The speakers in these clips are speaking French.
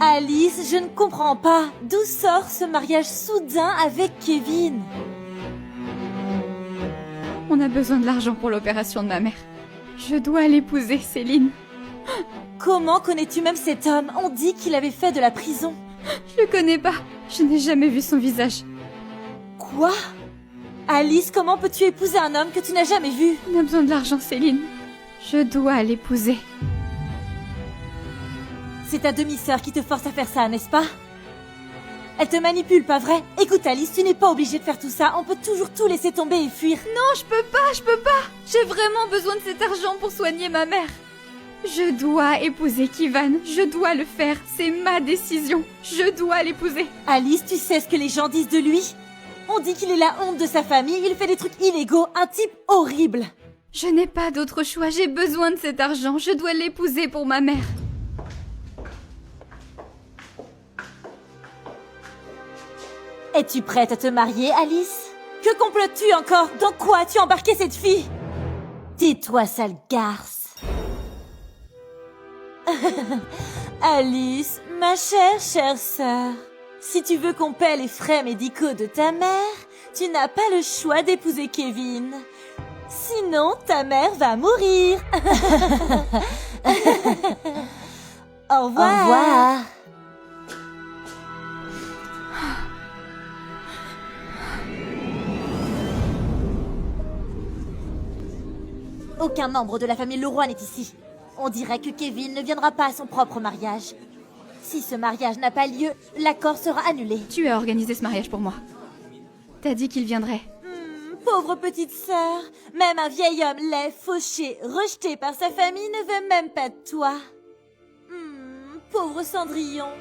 Alice, je ne comprends pas. D'où sort ce mariage soudain avec Kevin? On a besoin de l'argent pour l'opération de ma mère. Je dois l'épouser, Céline. Comment connais-tu même cet homme? On dit qu'il avait fait de la prison. Je le connais pas. Je n'ai jamais vu son visage. Quoi? Alice, comment peux-tu épouser un homme que tu n'as jamais vu? On a besoin de l'argent, Céline. Je dois l'épouser. C'est ta demi-sœur qui te force à faire ça, n'est-ce pas? Elle te manipule, pas vrai? Écoute Alice, tu n'es pas obligée de faire tout ça. On peut toujours tout laisser tomber et fuir. Non, je peux pas. J'ai vraiment besoin de cet argent pour soigner ma mère. Je dois épouser Kivan. Je dois le faire. C'est ma décision. Je dois l'épouser. Alice, tu sais ce que les gens disent de lui? On dit qu'il est la honte de sa famille, il fait des trucs illégaux, un type horrible. Je n'ai pas d'autre choix. J'ai besoin de cet argent. Je dois l'épouser pour ma mère. Es-tu prête à te marier, Alice? Que complotes-tu encore? Dans quoi as-tu embarqué cette fille? Tais-toi, sale garce. Alice, ma chère sœur, si tu veux qu'on paie les frais médicaux de ta mère, tu n'as pas le choix d'épouser Kevin. Sinon, ta mère va mourir. Au revoir. Au revoir. Aucun membre de la famille Leroy n'est ici. On dirait que Kevin ne viendra pas à son propre mariage. Si ce mariage n'a pas lieu, l'accord sera annulé. Tu as organisé ce mariage pour moi. T'as dit qu'il viendrait. Pauvre petite sœur. Même un vieil homme laid, fauché, rejeté par sa famille ne veut même pas de toi. Pauvre Cendrillon.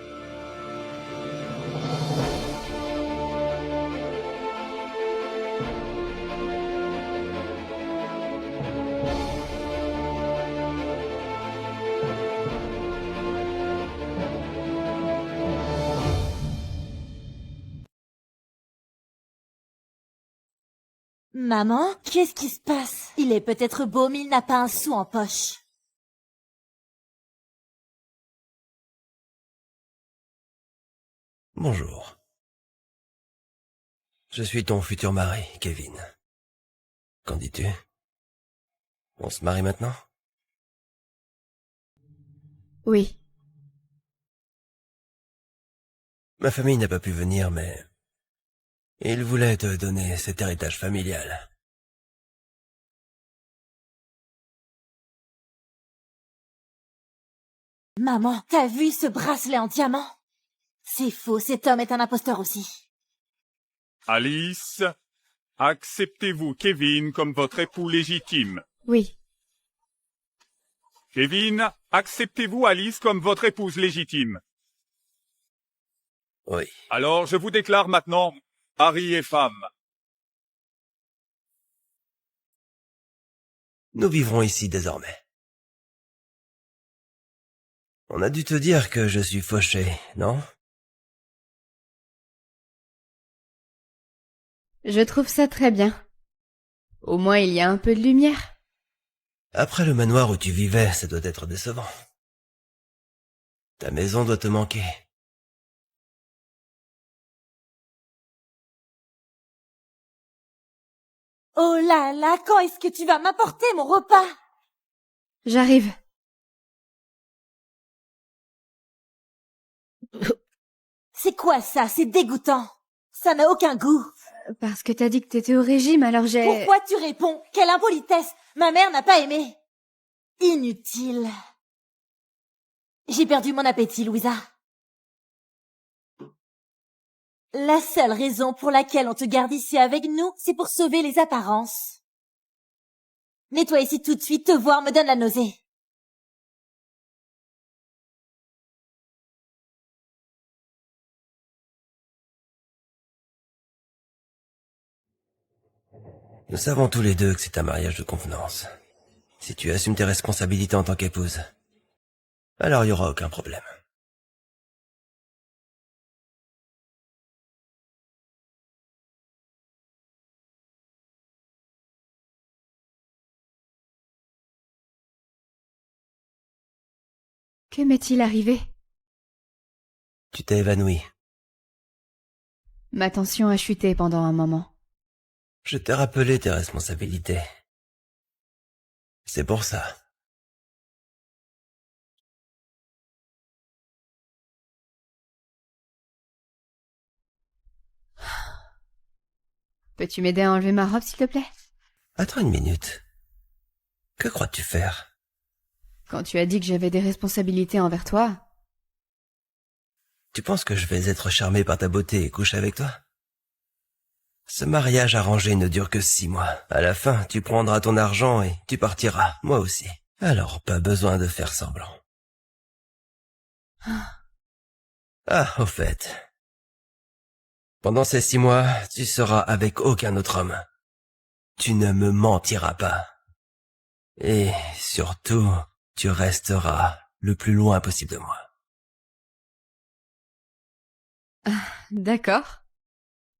Maman, qu'est-ce qui se passe? Il est peut-être beau, mais il n'a pas un sou en poche. Bonjour. Je suis ton futur mari, Kevin. Qu'en dis-tu? On se marie maintenant? Oui. Ma famille n'a pas pu venir, mais ils voulaient te donner cet héritage familial. Maman, t'as vu ce bracelet en diamant? C'est faux, cet homme est un imposteur aussi. Alice, acceptez-vous Kevin comme votre époux légitime? Oui. Kevin, acceptez-vous Alice comme votre épouse légitime? Oui. Alors, je vous déclare maintenant mari et femme. Nous vivrons ici désormais. On a dû te dire que je suis fauché, non? Je trouve ça très bien. Au moins, il y a un peu de lumière. Après le manoir où tu vivais, ça doit être décevant. Ta maison doit te manquer. Oh là là, quand est-ce que tu vas m'apporter mon repas? J'arrive. C'est quoi ça? C'est dégoûtant. Ça n'a aucun goût. Parce que t'as dit que t'étais au régime, alors j'ai... Pourquoi tu réponds? Quelle impolitesse! Ma mère n'a pas aimé. Inutile. J'ai perdu mon appétit, Louisa. La seule raison pour laquelle on te garde ici avec nous, c'est pour sauver les apparences. Nettoie ici tout de suite, te voir me donne la nausée. Nous savons tous les deux que c'est un mariage de convenance. Si tu assumes tes responsabilités en tant qu'épouse, alors il n'y aura aucun problème. Que m'est-il arrivé? Tu t'es évanoui. Ma tension a chuté pendant un moment. Je t'ai rappelé tes responsabilités. C'est pour ça. Peux-tu m'aider à enlever ma robe, s'il te plaît? Attends une minute. Que crois-tu faire? Quand tu as dit que j'avais des responsabilités envers toi... Tu penses que je vais être charmé par ta beauté et coucher avec toi? Ce mariage arrangé ne dure que 6 mois. À la fin, tu prendras ton argent et tu partiras, moi aussi. Alors, pas besoin de faire semblant. Ah, au fait. Pendant ces 6 mois, tu seras avec aucun autre homme. Tu ne me mentiras pas. Et surtout, tu resteras le plus loin possible de moi. D'accord.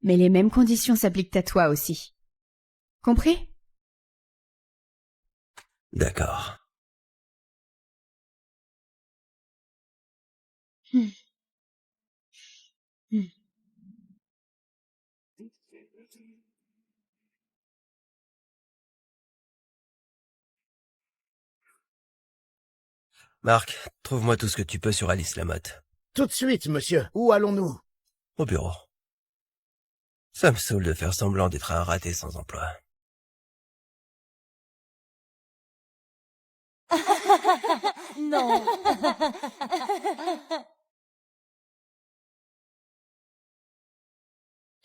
Mais les mêmes conditions s'appliquent à toi aussi. Compris? D'accord. Marc, trouve-moi tout ce que tu peux sur Alice Lamotte. Tout de suite, monsieur. Où allons-nous? Au bureau. Ça me saoule de faire semblant d'être un raté sans emploi. Non.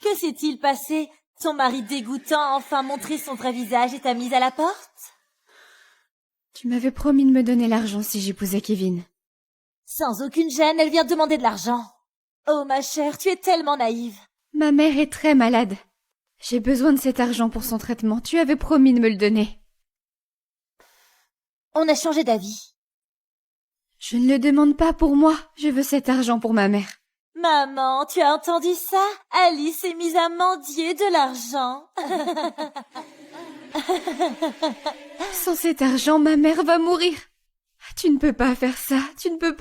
Que s'est-il passé? Ton mari dégoûtant a enfin montré son vrai visage et t'a mise à la porte? Tu m'avais promis de me donner l'argent si j'épousais Kevin. Sans aucune gêne, elle vient demander de l'argent. Oh ma chère, tu es tellement naïve. Ma mère est très malade. J'ai besoin de cet argent pour son traitement. Tu avais promis de me le donner. On a changé d'avis. Je ne le demande pas pour moi. Je veux cet argent pour ma mère. Maman, tu as entendu ça? Alice est mise à mendier de l'argent. Sans cet argent, ma mère va mourir. Tu ne peux pas faire ça. Tu ne peux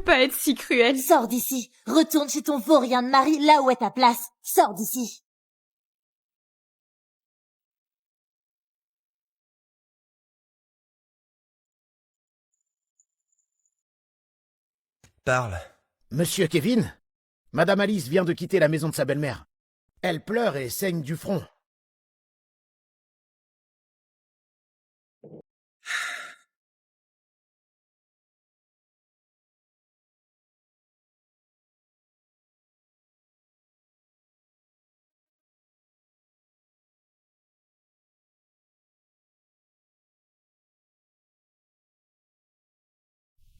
pas être si cruel. Sors d'ici. Retourne chez ton vaurien de mari, là où est ta place. Sors d'ici. Parle. Monsieur Kevin? Madame Alice vient de quitter la maison de sa belle-mère. Elle pleure et saigne du front.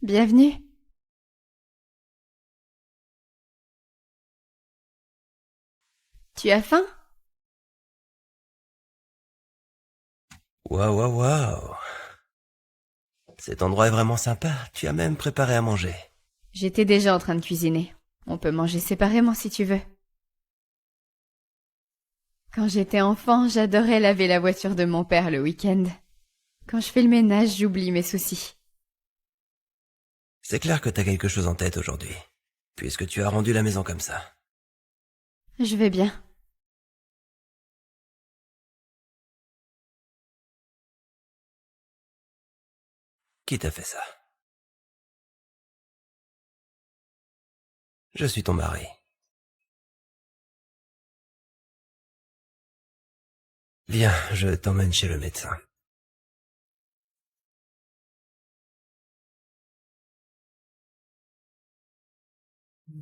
Bienvenue. Tu as faim? Waouh, waouh, waouh. Cet endroit est vraiment sympa. Tu as même préparé à manger. J'étais déjà en train de cuisiner. On peut manger séparément si tu veux. Quand j'étais enfant, j'adorais laver la voiture de mon père le week-end. Quand je fais le ménage, j'oublie mes soucis. C'est clair que t'as quelque chose en tête aujourd'hui, puisque tu as rendu la maison comme ça. Je vais bien. Qui t'a fait ça? Je suis ton mari. Viens, je t'emmène chez le médecin.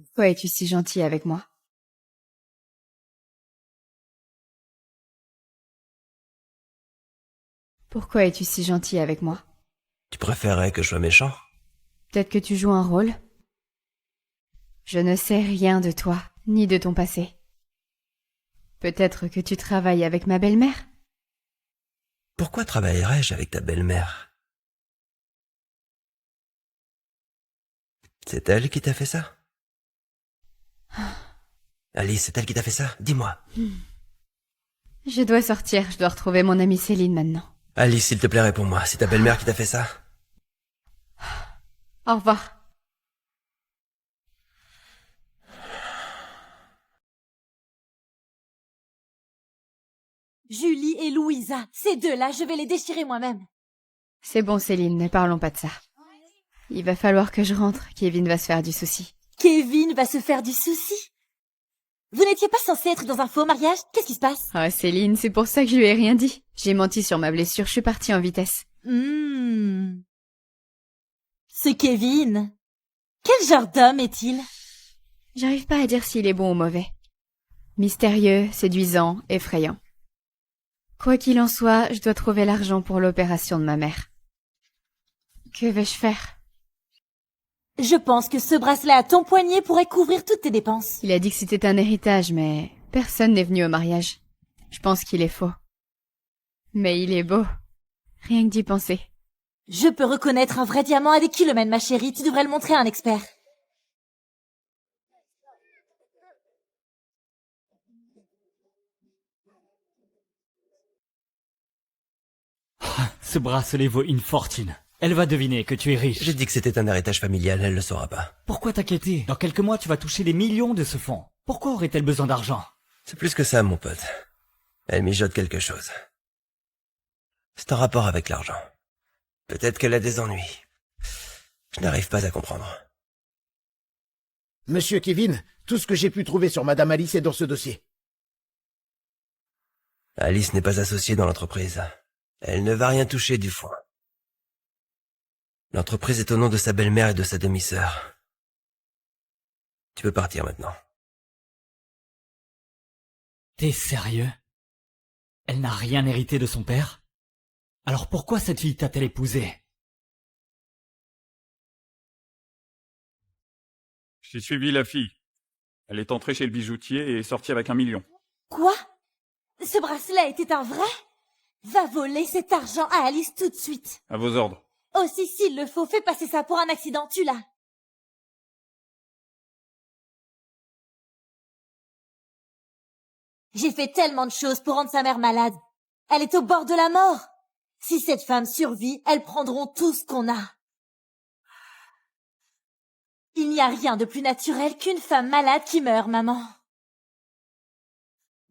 Pourquoi es-tu si gentil avec moi? Pourquoi es-tu si gentil avec moi? Tu préférerais que je sois méchant? Peut-être que tu joues un rôle? Je ne sais rien de toi, ni de ton passé. Peut-être que tu travailles avec ma belle-mère? Pourquoi travaillerais-je avec ta belle-mère? C'est elle qui t'a fait ça? Alice, c'est elle qui t'a fait ça? Dis-moi. Je dois sortir, je dois retrouver mon amie Céline maintenant. Alice, s'il te plaît, réponds-moi. C'est ta belle-mère qui t'a fait ça? Au revoir. Julie et Louisa, ces deux-là, je vais les déchirer moi-même. C'est bon, Céline, ne parlons pas de ça. Il va falloir que je rentre. Kevin va se faire du souci. Kevin va se faire du souci. Vous n'étiez pas censé être dans un faux mariage? Qu'est-ce qui se passe? Oh, Céline, c'est pour ça que je lui ai rien dit. J'ai menti sur ma blessure, je suis partie en vitesse. Ce Kevin, quel genre d'homme est-il? J'arrive pas à dire s'il est bon ou mauvais. Mystérieux, séduisant, effrayant. Quoi qu'il en soit, je dois trouver l'argent pour l'opération de ma mère. Que vais-je faire? Je pense que ce bracelet à ton poignet pourrait couvrir toutes tes dépenses. Il a dit que c'était un héritage, mais personne n'est venu au mariage. Je pense qu'il est faux. Mais il est beau. Rien que d'y penser. Je peux reconnaître un vrai diamant à des kilomètres, ma chérie. Tu devrais le montrer à un expert. Ce bracelet vaut une fortune. Elle va deviner que tu es riche. J'ai dit que c'était un héritage familial, elle le saura pas. Pourquoi t'inquiéter? Dans quelques mois, tu vas toucher des millions de ce fonds. Pourquoi aurait-elle besoin d'argent? C'est plus que ça, mon pote. Elle mijote quelque chose. C'est en rapport avec l'argent. Peut-être qu'elle a des ennuis. Je n'arrive pas à comprendre. Monsieur Kevin, tout ce que j'ai pu trouver sur Madame Alice est dans ce dossier. Alice n'est pas associée dans l'entreprise. Elle ne va rien toucher du fonds. L'entreprise est au nom de sa belle-mère et de sa demi-sœur. Tu peux partir maintenant. T'es sérieux? Elle n'a rien hérité de son père? Alors pourquoi cette fille t'a-t-elle épousé? J'ai suivi la fille. Elle est entrée chez le bijoutier et est sortie avec 1 million. Quoi? Ce bracelet était un vrai? Va voler cet argent à Alice tout de suite. À vos ordres. Aussi, s'il le faut, fais passer ça pour un accident, tu l'as. J'ai fait tellement de choses pour rendre sa mère malade. Elle est au bord de la mort. Si cette femme survit, elles prendront tout ce qu'on a. Il n'y a rien de plus naturel qu'une femme malade qui meurt, maman.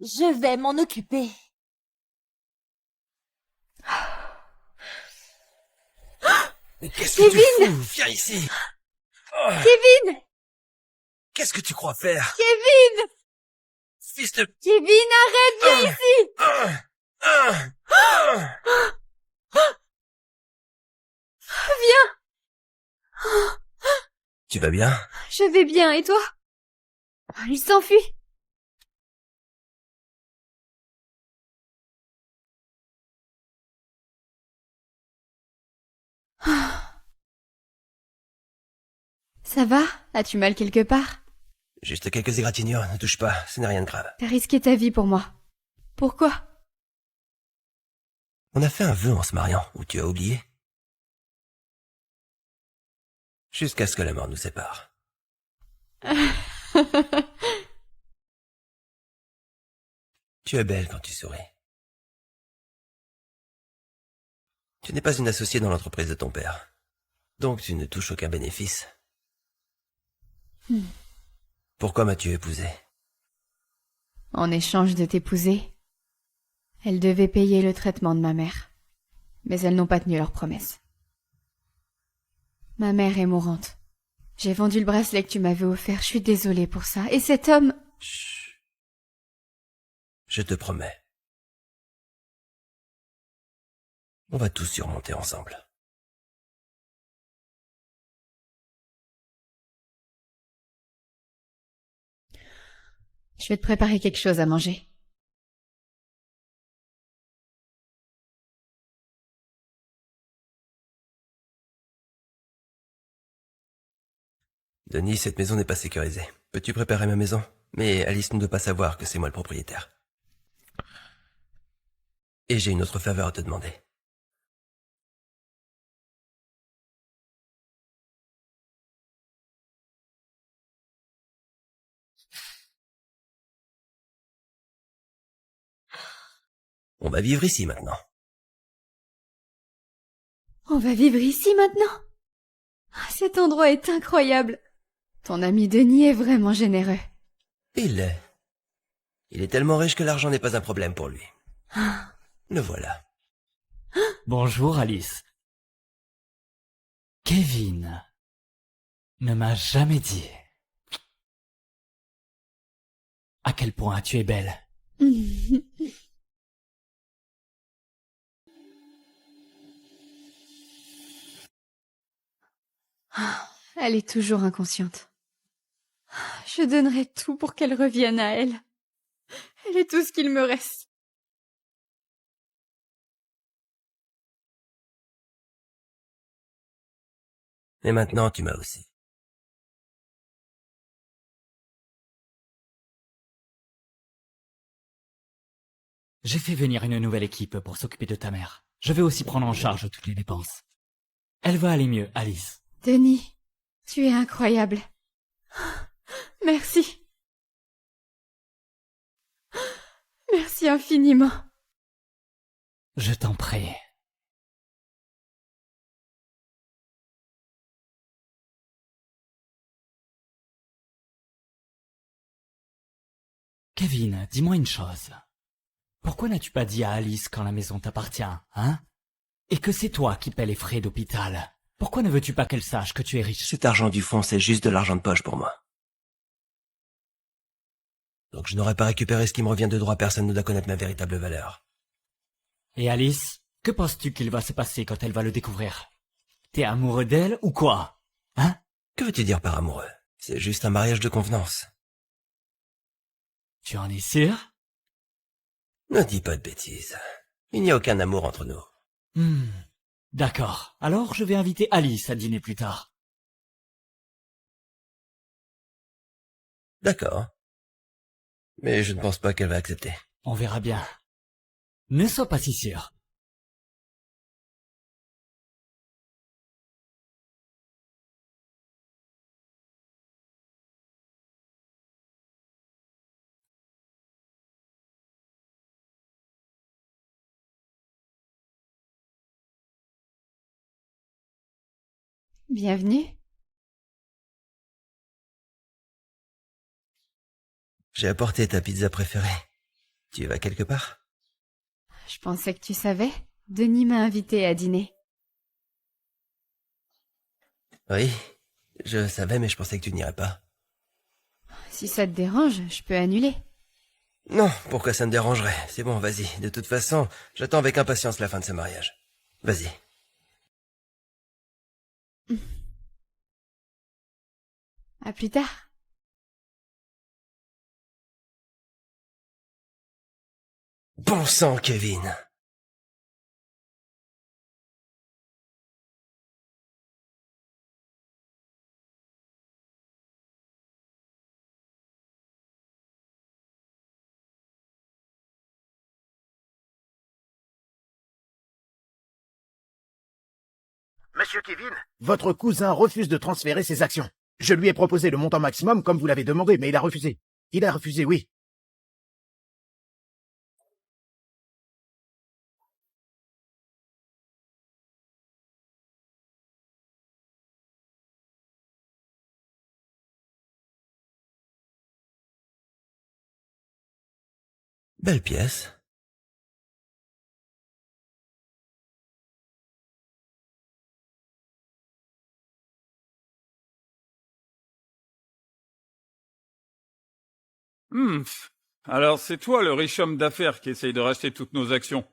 Je vais m'en occuper. Mais qu'est-ce que tu fous? Viens ici. Kevin! Qu'est-ce que tu crois faire? Kevin! Fils de... Kevin, arrête, viens ici! Viens! Tu vas bien? Je vais bien, et toi? Il s'enfuit. Ça va? As-tu mal quelque part? Juste quelques égratignures, ne touche pas, ce n'est rien de grave. T'as risqué ta vie pour moi. Pourquoi? On a fait un vœu en se mariant, ou tu as oublié? Jusqu'à ce que la mort nous sépare. Tu es belle quand tu souris. Tu n'es pas une associée dans l'entreprise de ton père. Donc tu ne touches aucun bénéfice. Pourquoi m'as-tu épousé? En échange de t'épouser, elles devaient payer le traitement de ma mère. Mais elles n'ont pas tenu leur promesse. Ma mère est mourante. J'ai vendu le bracelet que tu m'avais offert, je suis désolée pour ça. Et cet homme... Chut. Je te promets. On va tout surmonter ensemble. Je vais te préparer quelque chose à manger. Denis, cette maison n'est pas sécurisée. Peux-tu préparer ma maison? Mais Alice ne doit pas savoir que c'est moi le propriétaire. Et j'ai une autre faveur à te demander. On va vivre ici maintenant. On va vivre ici maintenant? Ah, cet endroit est incroyable. Ton ami Denis est vraiment généreux. Il l'est. Il est tellement riche que l'argent n'est pas un problème pour lui. Le voilà. Bonjour Alice. Kevin ne m'a jamais dit à quel point tu es belle. Elle est toujours inconsciente. Je donnerais tout pour qu'elle revienne à elle. Elle est tout ce qu'il me reste. Et maintenant, tu m'as aussi. J'ai fait venir une nouvelle équipe pour s'occuper de ta mère. Je vais aussi prendre en charge toutes les dépenses. Elle va aller mieux, Alice. Denis, tu es incroyable. Merci. Merci infiniment. Je t'en prie. Kevin, dis-moi une chose. Pourquoi n'as-tu pas dit à Alice quand la maison t'appartient, hein? Et que c'est toi qui paies les frais d'hôpital. Pourquoi ne veux-tu pas qu'elle sache que tu es riche? Cet argent du fonds, c'est juste de l'argent de poche pour moi. Donc je n'aurais pas récupéré ce qui me revient de droit, personne ne doit connaître ma véritable valeur. Et Alice, que penses-tu qu'il va se passer quand elle va le découvrir? T'es amoureux d'elle ou quoi? Hein? Que veux-tu dire par amoureux? C'est juste un mariage de convenance. Tu en es sûr? Ne dis pas de bêtises. Il n'y a aucun amour entre nous. D'accord. Alors je vais inviter Alice à dîner plus tard. D'accord. Mais je ne pense pas qu'elle va accepter. On verra bien. Ne sois pas si sûr. Bienvenue. J'ai apporté ta pizza préférée. Tu vas quelque part? Je pensais que tu savais. Denis m'a invité à dîner. Oui, je savais, mais je pensais que tu n'irais pas. Si ça te dérange, je peux annuler. Non, pourquoi ça me dérangerait? C'est bon, vas-y. De toute façon, j'attends avec impatience la fin de ce mariage. Vas-y. À plus tard. Bon sang, Kevin. Monsieur Kevin, votre cousin refuse de transférer ses actions. Je lui ai proposé le montant maximum comme vous l'avez demandé, mais il a refusé. Il a refusé, oui. Belle pièce. Alors c'est toi le riche homme d'affaires qui essaye de racheter toutes nos actions.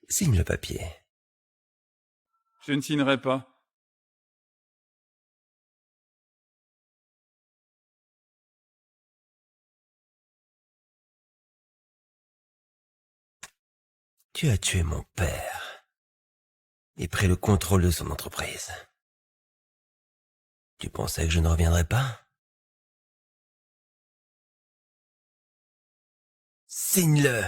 Signe le papier. Je ne signerai pas. Tu as tué mon père et pris le contrôle de son entreprise. Tu pensais que je ne reviendrais pas? Signe-le!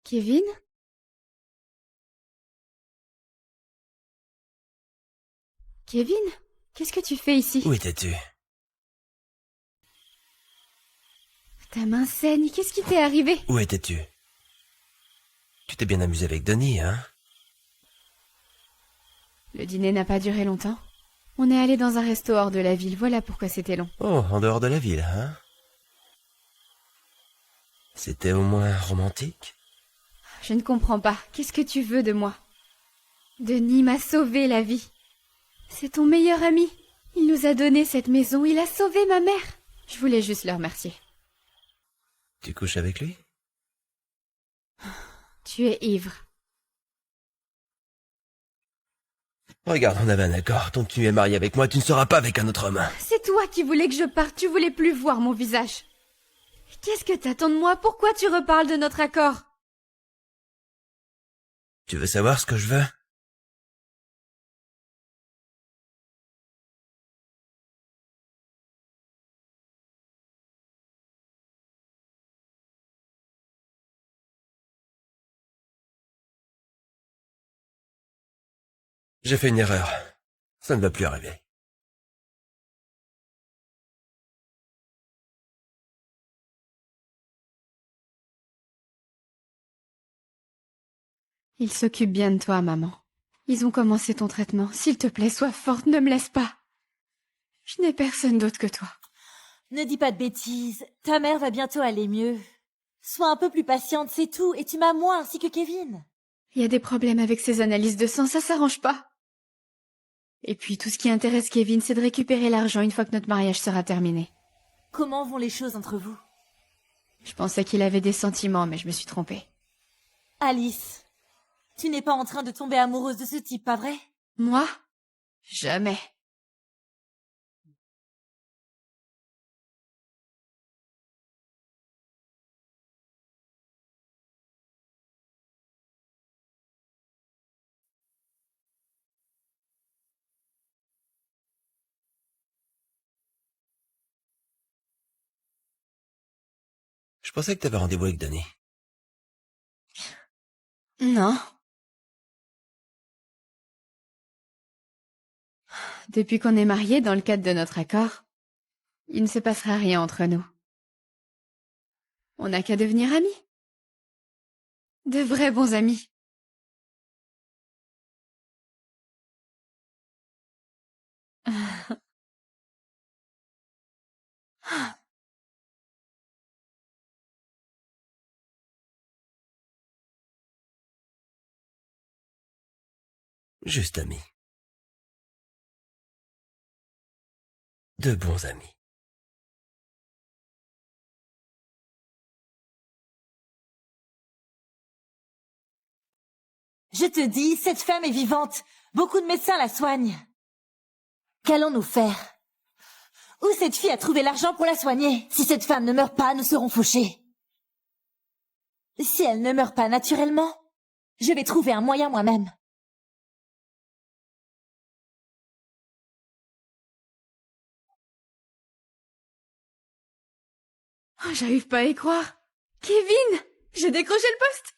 Kevin? Kevin, qu'est-ce que tu fais ici? Où étais-tu? Ta main saigne, qu'est-ce qui t'est arrivé? Où étais-tu? Tu t'es bien amusé avec Denis, hein? Le dîner n'a pas duré longtemps. On est allé dans un resto hors de la ville, voilà pourquoi c'était long. Oh, en dehors de la ville, hein? C'était au moins romantique? Je ne comprends pas, qu'est-ce que tu veux de moi? Denis m'a sauvé la vie. C'est ton meilleur ami. Il nous a donné cette maison, il a sauvé ma mère. Je voulais juste le remercier. Tu couches avec lui? Tu es ivre. Regarde, on avait un accord. Tant que tu es marié avec moi, tu ne seras pas avec un autre homme. C'est toi qui voulais que je parte, tu voulais plus voir mon visage. Qu'est-ce que t'attends de moi? Pourquoi tu reparles de notre accord? Tu veux savoir ce que je veux? J'ai fait une erreur. Ça ne va plus arriver. Ils s'occupent bien de toi, maman. Ils ont commencé ton traitement. S'il te plaît, sois forte, ne me laisse pas. Je n'ai personne d'autre que toi. Ne dis pas de bêtises. Ta mère va bientôt aller mieux. Sois un peu plus patiente, c'est tout, et tu m'as moi ainsi que Kevin. Il y a des problèmes avec ces analyses de sang, ça s'arrange pas. Et puis, tout ce qui intéresse Kevin, c'est de récupérer l'argent une fois que notre mariage sera terminé. Comment vont les choses entre vous? Je pensais qu'il avait des sentiments, mais je me suis trompée. Alice, tu n'es pas en train de tomber amoureuse de ce type, pas vrai? Moi? Jamais. Je pensais que t'avais rendez-vous avec Denis. Non. Depuis qu'on est mariés, dans le cadre de notre accord, il ne se passera rien entre nous. On n'a qu'à devenir amis. De vrais bons amis. Juste amis. De bons amis. Je te dis, cette femme est vivante. Beaucoup de médecins la soignent. Qu'allons-nous faire? Où cette fille a trouvé l'argent pour la soigner? Si cette femme ne meurt pas, nous serons fauchés. Si elle ne meurt pas naturellement, je vais trouver un moyen moi-même. Oh, j'arrive pas à y croire. Kevin! J'ai décroché le poste!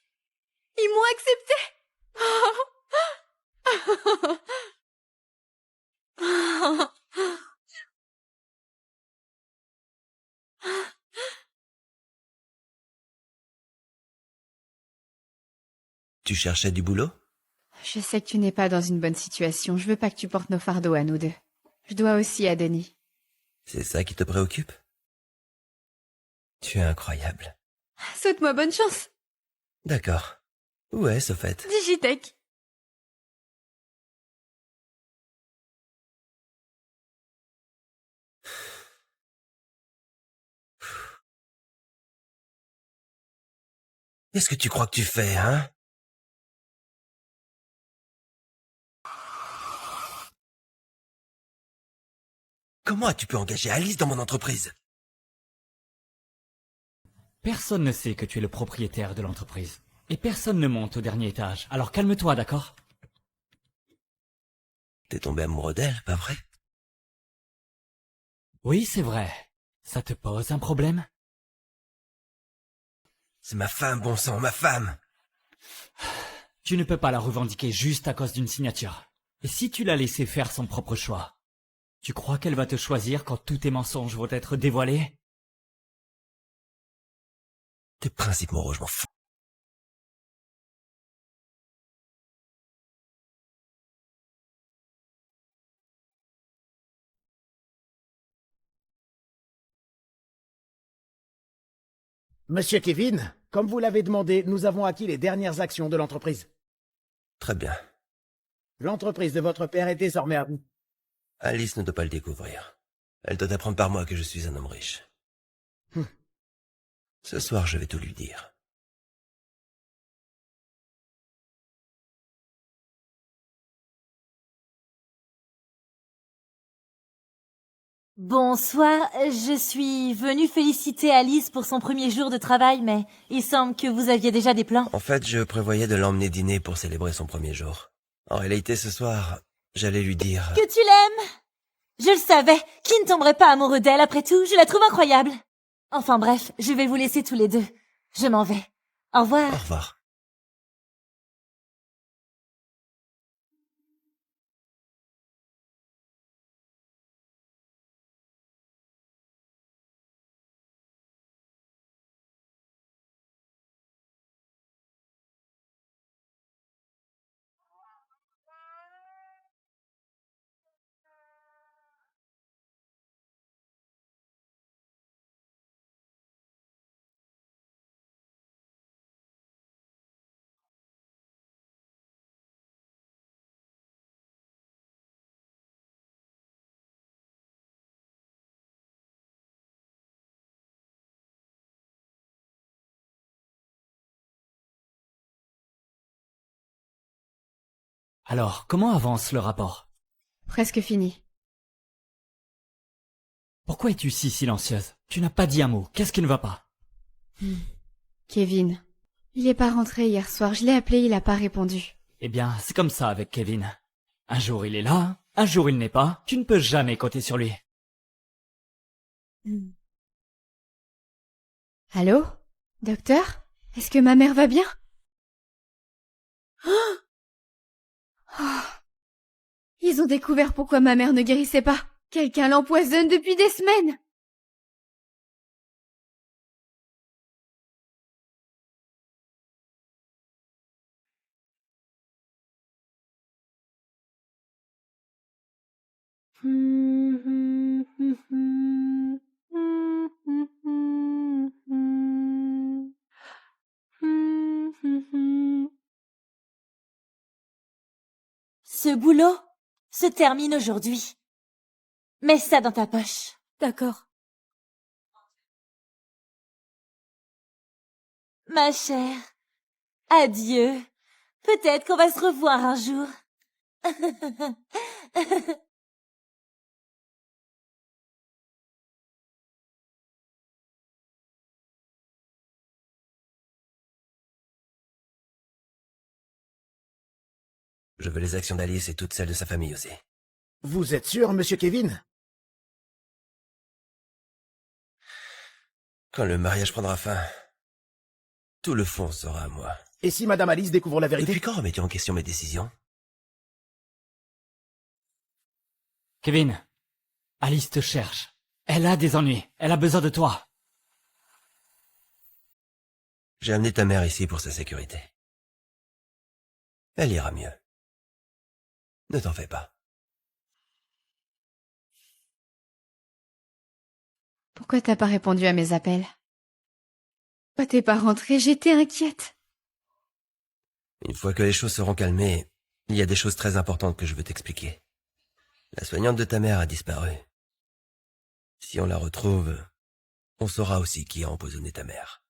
Ils m'ont accepté! Tu cherchais du boulot? Je sais que tu n'es pas dans une bonne situation. Je veux pas que tu portes nos fardeaux à nous deux. Je dois aussi à Denis. C'est ça qui te préoccupe? Tu es incroyable. Souhaite-moi bonne chance. D'accord. Où est-ce, au fait? Digitech. Qu'est-ce que tu crois que tu fais, hein? Comment as-tu pu engager Alice dans mon entreprise? Personne ne sait que tu es le propriétaire de l'entreprise. Et personne ne monte au dernier étage. Alors calme-toi, d'accord? T'es tombé amoureux d'elle, pas vrai? Oui, c'est vrai. Ça te pose un problème? C'est ma femme, bon sang, ma femme! Tu ne peux pas la revendiquer juste à cause d'une signature. Et si tu la laissais faire son propre choix, tu crois qu'elle va te choisir quand tous tes mensonges vont être dévoilés? Tes principes moraux, je m'en fous. Monsieur Kevin, comme vous l'avez demandé, nous avons acquis les dernières actions de l'entreprise. Très bien. L'entreprise de votre père est désormais à vous. Alice ne doit pas le découvrir. Elle doit apprendre par moi que je suis un homme riche. Ce soir, je vais tout lui dire. Bonsoir, je suis venue féliciter Alice pour son premier jour de travail, mais il semble que vous aviez déjà des plans. En fait, je prévoyais de l'emmener dîner pour célébrer son premier jour. En réalité, ce soir, j'allais lui dire... Que tu l'aimes! Je le savais, qui ne tomberait pas amoureux d'elle après tout, je la trouve incroyable. Enfin bref, je vais vous laisser tous les deux. Je m'en vais. Au revoir. Au revoir. Alors, comment avance le rapport? Presque fini. Pourquoi es-tu si silencieuse? Tu n'as pas dit un mot. Qu'est-ce qui ne va pas? Kevin. Il est pas rentré hier soir. Je l'ai appelé, il a pas répondu. Eh bien, c'est comme ça avec Kevin. Un jour il est là, un jour il n'est pas. Tu ne peux jamais compter sur lui. Allô? Docteur? Est-ce que ma mère va bien? Oh. Ils ont découvert pourquoi ma mère ne guérissait pas. Quelqu'un l'empoisonne depuis des semaines. Ce boulot se termine aujourd'hui. Mets ça dans ta poche. D'accord. Ma chère, adieu. Peut-être qu'on va se revoir un jour. Je veux les actions d'Alice et toutes celles de sa famille aussi. Vous êtes sûr, monsieur Kevin? Quand le mariage prendra fin, tout le fonds sera à moi. Et si madame Alice découvre la vérité? Depuis quand remets-tu en question mes décisions? Kevin, Alice te cherche. Elle a des ennuis. Elle a besoin de toi. J'ai amené ta mère ici pour sa sécurité. Elle ira mieux. Ne t'en fais pas. Pourquoi t'as pas répondu à mes appels? Pourquoi t'es pas rentré? J'étais inquiète. Une fois que les choses seront calmées, il y a des choses très importantes que je veux t'expliquer. La soignante de ta mère a disparu. Si on la retrouve, on saura aussi qui a empoisonné ta mère.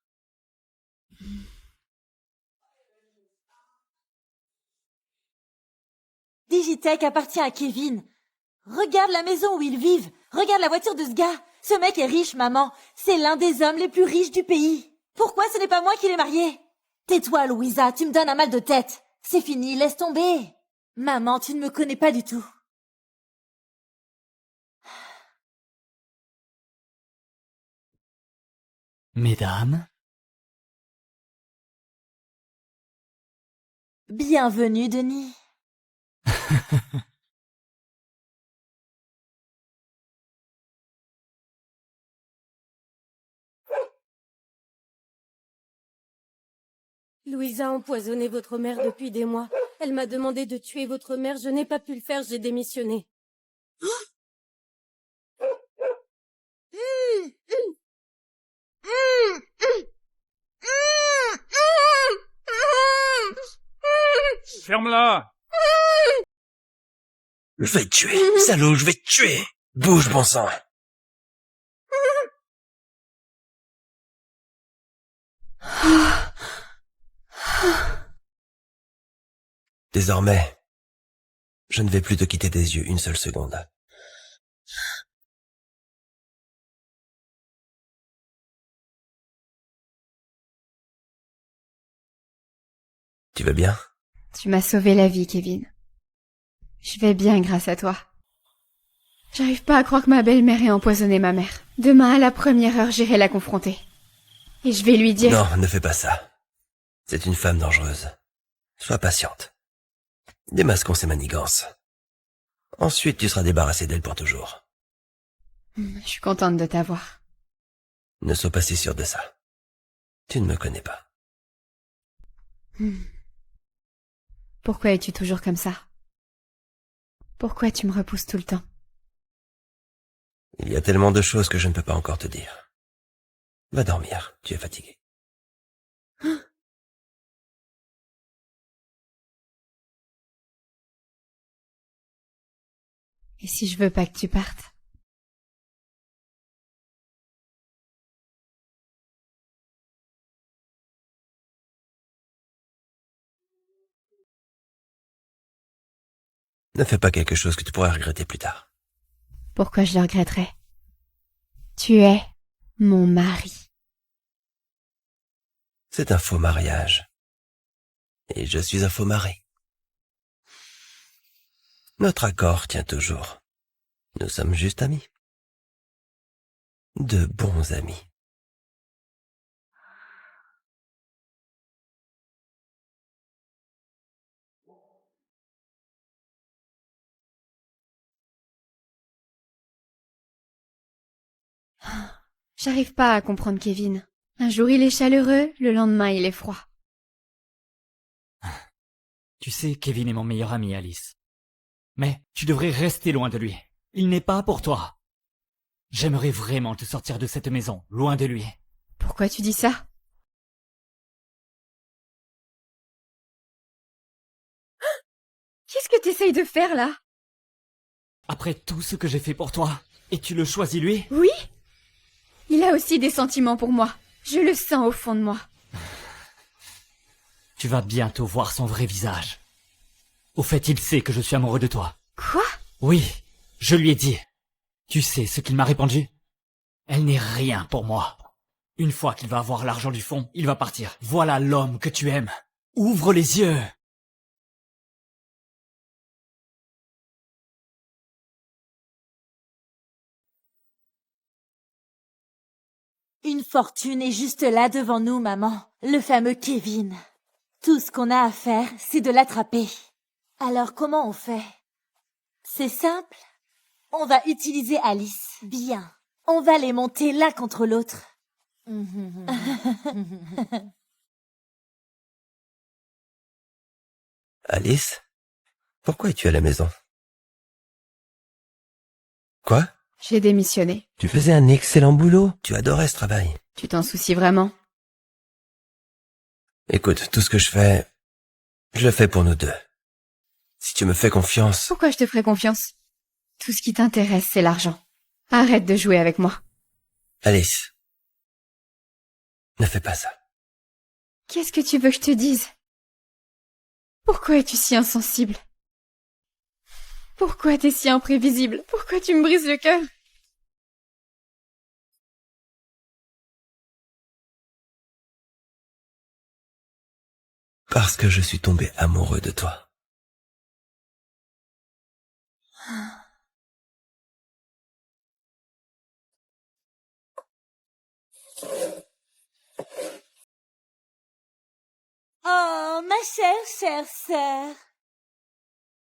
Digitech appartient à Kevin. Regarde la maison où ils vivent. Regarde la voiture de ce gars. Ce mec est riche, maman. C'est l'un des hommes les plus riches du pays. Pourquoi ce n'est pas moi qui l'ai marié? Tais-toi, Louisa, tu me donnes un mal de tête. C'est fini, laisse tomber. Maman, tu ne me connais pas du tout. Mesdames, Bienvenue, Denis. Louisa a empoisonné votre mère depuis des mois. Elle m'a demandé de tuer votre mère, je n'ai pas pu le faire, j'ai démissionné. Ferme-la! Je vais te tuer, salaud, je vais te tuer. Bouge, bon sang. Désormais, je ne vais plus te quitter des yeux une seule seconde. Tu vas bien? Tu m'as sauvé la vie, Kevin. Je vais bien grâce à toi. J'arrive pas à croire que ma belle-mère ait empoisonné ma mère. Demain, à la première heure, j'irai la confronter. Et je vais lui dire... Non, ne fais pas ça. C'est une femme dangereuse. Sois patiente. Démasquons ses manigances. Ensuite, tu seras débarrassé d'elle pour toujours. Je suis contente de t'avoir. Ne sois pas si sûr de ça. Tu ne me connais pas. Pourquoi es-tu toujours comme ça? Pourquoi tu me repousses tout le temps? Il y a tellement de choses que je ne peux pas encore te dire. Va dormir, tu es fatigué. Et si je veux pas que tu partes? Ne fais pas quelque chose que tu pourrais regretter plus tard. Pourquoi je le regretterais? Tu es mon mari. C'est un faux mariage. Et je suis un faux mari. Notre accord tient toujours. Nous sommes juste amis. De bons amis. J'arrive pas à comprendre Kevin. Un jour il est chaleureux, le lendemain il est froid. Tu sais, Kevin est mon meilleur ami, Alice. Mais tu devrais rester loin de lui. Il n'est pas pour toi. J'aimerais vraiment te sortir de cette maison, loin de lui. Pourquoi tu dis ça? Qu'est-ce que t'essayes de faire là? Après tout ce que j'ai fait pour toi, et tu le choisis lui? Oui? Il a aussi des sentiments pour moi. Je le sens au fond de moi. Tu vas bientôt voir son vrai visage. Au fait, il sait que je suis amoureux de toi. Quoi? Oui, je lui ai dit. Tu sais ce qu'il m'a répondu? Elle n'est rien pour moi. Une fois qu'il va avoir l'argent du fonds, il va partir. Voilà l'homme que tu aimes. Ouvre les yeux. Une fortune est juste là devant nous, maman. Le fameux Kevin. Tout ce qu'on a à faire, c'est de l'attraper. Alors comment on fait? C'est simple. On va utiliser Alice. Bien. On va les monter l'un contre l'autre. Alice? Pourquoi es-tu à la maison? Quoi? J'ai démissionné. Tu faisais un excellent boulot. Tu adorais ce travail. Tu t'en soucies vraiment? Écoute, tout ce que je fais, je le fais pour nous deux. Si tu me fais confiance... Pourquoi je te ferais confiance? Tout ce qui t'intéresse, c'est l'argent. Arrête de jouer avec moi. Alice, ne fais pas ça. Qu'est-ce que tu veux que je te dise? Pourquoi es-tu si insensible? Pourquoi t'es si imprévisible? Pourquoi tu me brises le cœur? Parce que je suis tombé amoureux de toi. Oh, ma chère sœur.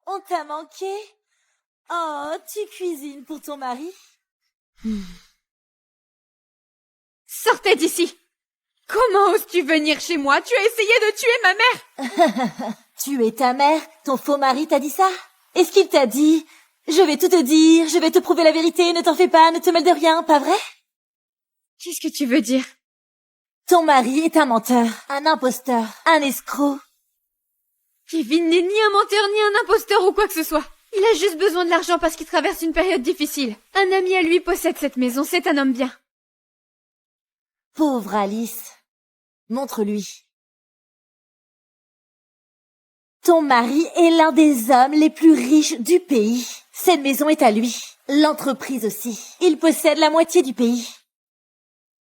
On t'a manqué? Oh, tu cuisines pour ton mari? Sortez d'ici! Comment oses-tu venir chez moi? Tu as essayé de tuer ma mère! Tuer ta mère? Ton faux mari t'a dit ça? Est-ce qu'il t'a dit: je vais tout te dire, je vais te prouver la vérité, ne t'en fais pas, ne te mêle de rien, pas vrai? Qu'est-ce que tu veux dire? Ton mari est un menteur, un imposteur, un escroc. Kevin n'est ni un menteur, ni un imposteur ou quoi que ce soit. Il a juste besoin de l'argent parce qu'il traverse une période difficile. Un ami à lui possède cette maison, c'est un homme bien. Pauvre Alice. Montre-lui. Ton mari est l'un des hommes les plus riches du pays. Cette maison est à lui. L'entreprise aussi. Il possède la moitié du pays.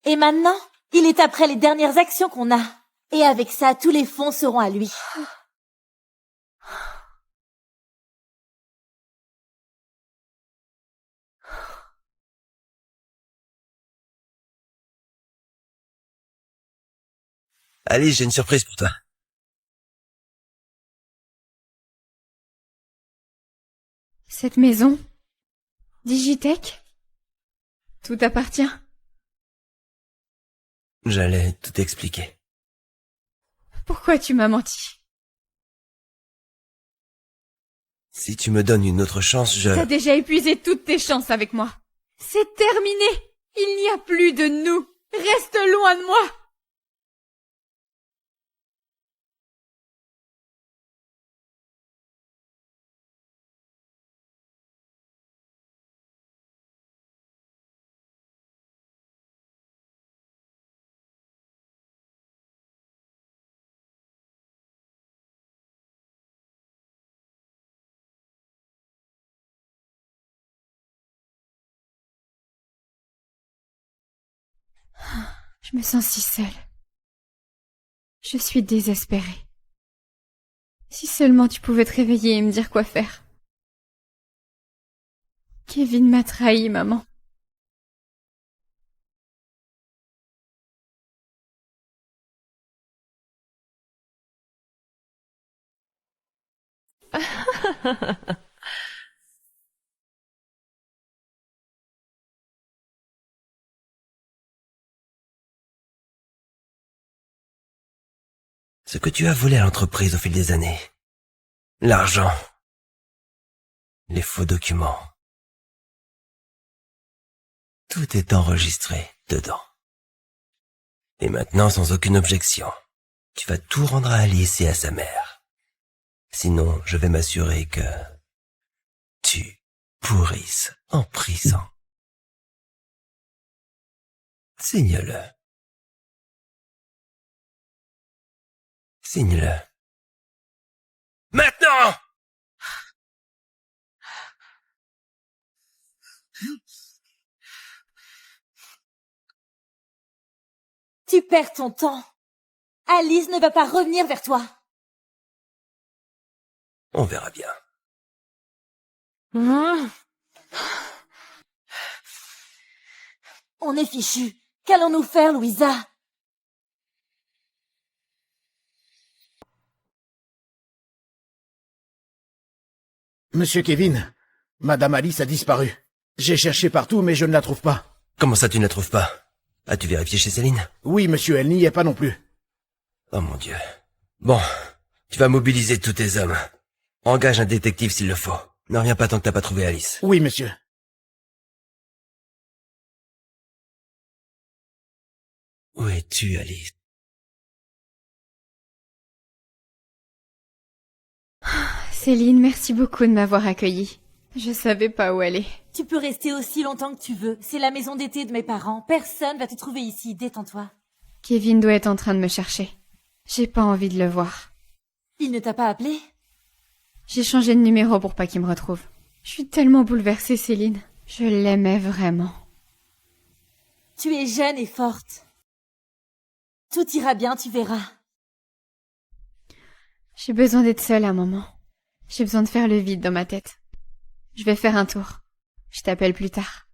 Et maintenant, il est après les dernières actions qu'on a. Et avec ça, tous les fonds seront à lui. Alice, j'ai une surprise pour toi. Cette maison? Digitech? Tout appartient. J'allais tout expliquer. Pourquoi tu m'as menti? Si tu me donnes une autre chance, T'as déjà épuisé toutes tes chances avec moi. C'est terminé. Il n'y a plus de nous. Reste loin de moi. Je me sens si seule. Je suis désespérée. Si seulement tu pouvais te réveiller et me dire quoi faire. Kevin m'a trahi, maman. Ce que tu as volé à l'entreprise au fil des années. L'argent. Les faux documents. Tout est enregistré dedans. Et maintenant, sans aucune objection, tu vas tout rendre à Alice et à sa mère. Sinon, je vais m'assurer que tu pourrisses en prison. Signe-le. Signe-le. Maintenant! Tu perds ton temps. Alice ne va pas revenir vers toi. On verra bien. On est fichu. Qu'allons-nous faire, Louisa? Monsieur Kevin, Madame Alice a disparu. J'ai cherché partout, mais je ne la trouve pas. Comment ça, tu ne la trouves pas? As-tu vérifié chez Céline? Oui, monsieur, elle n'y est pas non plus. Oh mon Dieu. Bon, tu vas mobiliser tous tes hommes. Engage un détective s'il le faut. Ne reviens pas tant que t'as pas trouvé Alice. Oui, monsieur. Où es-tu, Alice? Céline, merci beaucoup de m'avoir accueillie. Je savais pas où aller. Tu peux rester aussi longtemps que tu veux. C'est la maison d'été de mes parents. Personne va te trouver ici. Détends-toi. Kevin doit être en train de me chercher. J'ai pas envie de le voir. Il ne t'a pas appelé? J'ai changé de numéro pour pas qu'il me retrouve. Je suis tellement bouleversée, Céline. Je l'aimais vraiment. Tu es jeune et forte. Tout ira bien, tu verras. J'ai besoin d'être seule un moment. J'ai besoin de faire le vide dans ma tête. Je vais faire un tour. Je t'appelle plus tard.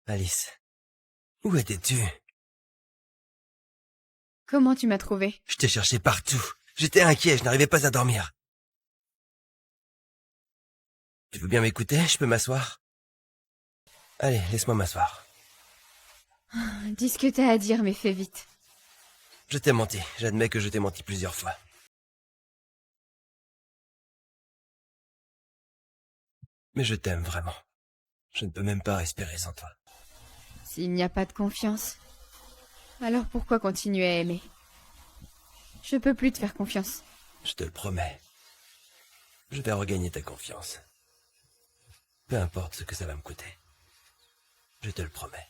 Alice, où étais-tu? Comment tu m'as trouvé? Je t'ai cherché partout. J'étais inquiet, je n'arrivais pas à dormir. Tu veux bien m'écouter? Je peux m'asseoir? Allez, laisse-moi m'asseoir. Dis ce que t'as à dire, mais fais vite. Je t'ai menti. J'admets que je t'ai menti plusieurs fois. Mais je t'aime vraiment. Je ne peux même pas respirer sans toi. S'il n'y a pas de confiance, alors pourquoi continuer à aimer? Je peux plus te faire confiance. Je te le promets. Je vais regagner ta confiance. Peu importe ce que ça va me coûter. Je te le promets.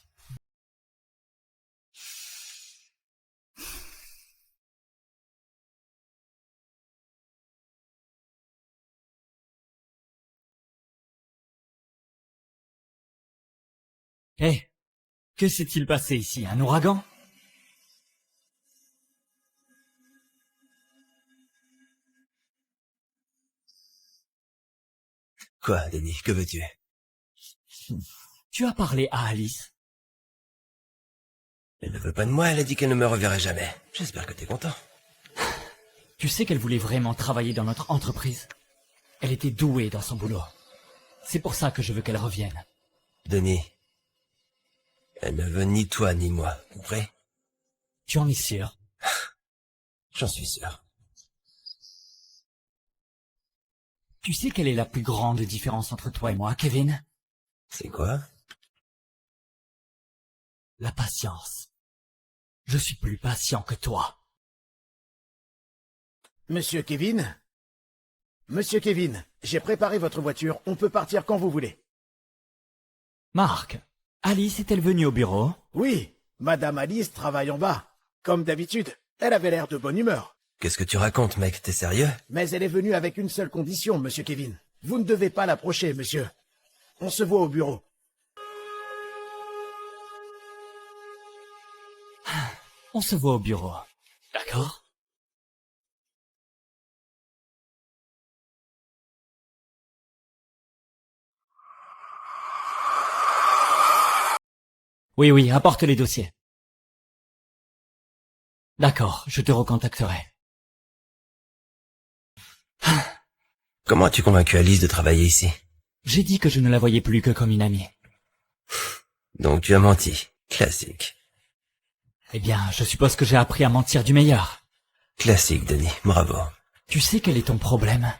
Hé, que s'est-il passé ici? Un ouragan? Quoi, Denis, que veux-tu? Tu as parlé à Alice? Elle ne veut pas de moi, elle a dit qu'elle ne me reverrait jamais. J'espère que t'es content. Tu sais qu'elle voulait vraiment travailler dans notre entreprise? Elle était douée dans son boulot. C'est pour ça que je veux qu'elle revienne. Denis, elle ne veut ni toi ni moi, compris? Tu en es sûr? J'en suis sûr. Tu sais quelle est la plus grande différence entre toi et moi, Kevin? C'est quoi? La patience. Je suis plus patient que toi. Monsieur Kevin? Monsieur Kevin, j'ai préparé votre voiture, on peut partir quand vous voulez. Marc, Alice est-elle venue au bureau? Oui, Madame Alice travaille en bas. Comme d'habitude, elle avait l'air de bonne humeur. Qu'est-ce que tu racontes, mec? T'es sérieux? Mais elle est venue avec une seule condition, monsieur Kevin. Vous ne devez pas l'approcher, monsieur. On se voit au bureau. On se voit au bureau. D'accord? Oui, apporte les dossiers. D'accord, je te recontacterai. Comment as-tu convaincu Alice de travailler ici? J'ai dit que je ne la voyais plus que comme une amie. Donc tu as menti. Classique. Eh bien, je suppose que j'ai appris à mentir du meilleur. Classique, Denis. Bravo. Tu sais quel est ton problème?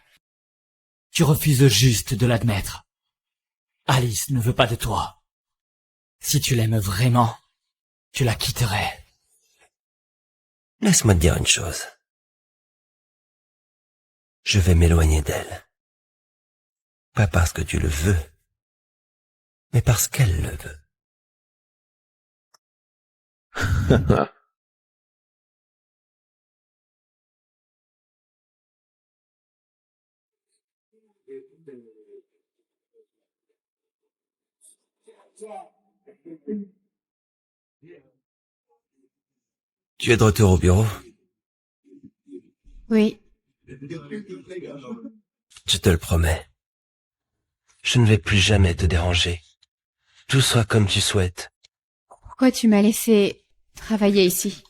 Tu refuses juste de l'admettre. Alice ne veut pas de toi. Si tu l'aimes vraiment, tu la quitterais. Laisse-moi te dire une chose. Je vais m'éloigner d'elle. Pas parce que tu le veux, mais parce qu'elle le veut. Tu es de retour au bureau? Oui, Je te le promets. Je ne vais plus jamais te déranger. Tout soit comme tu souhaites. pourquoi tu m'as laissé travailler ici?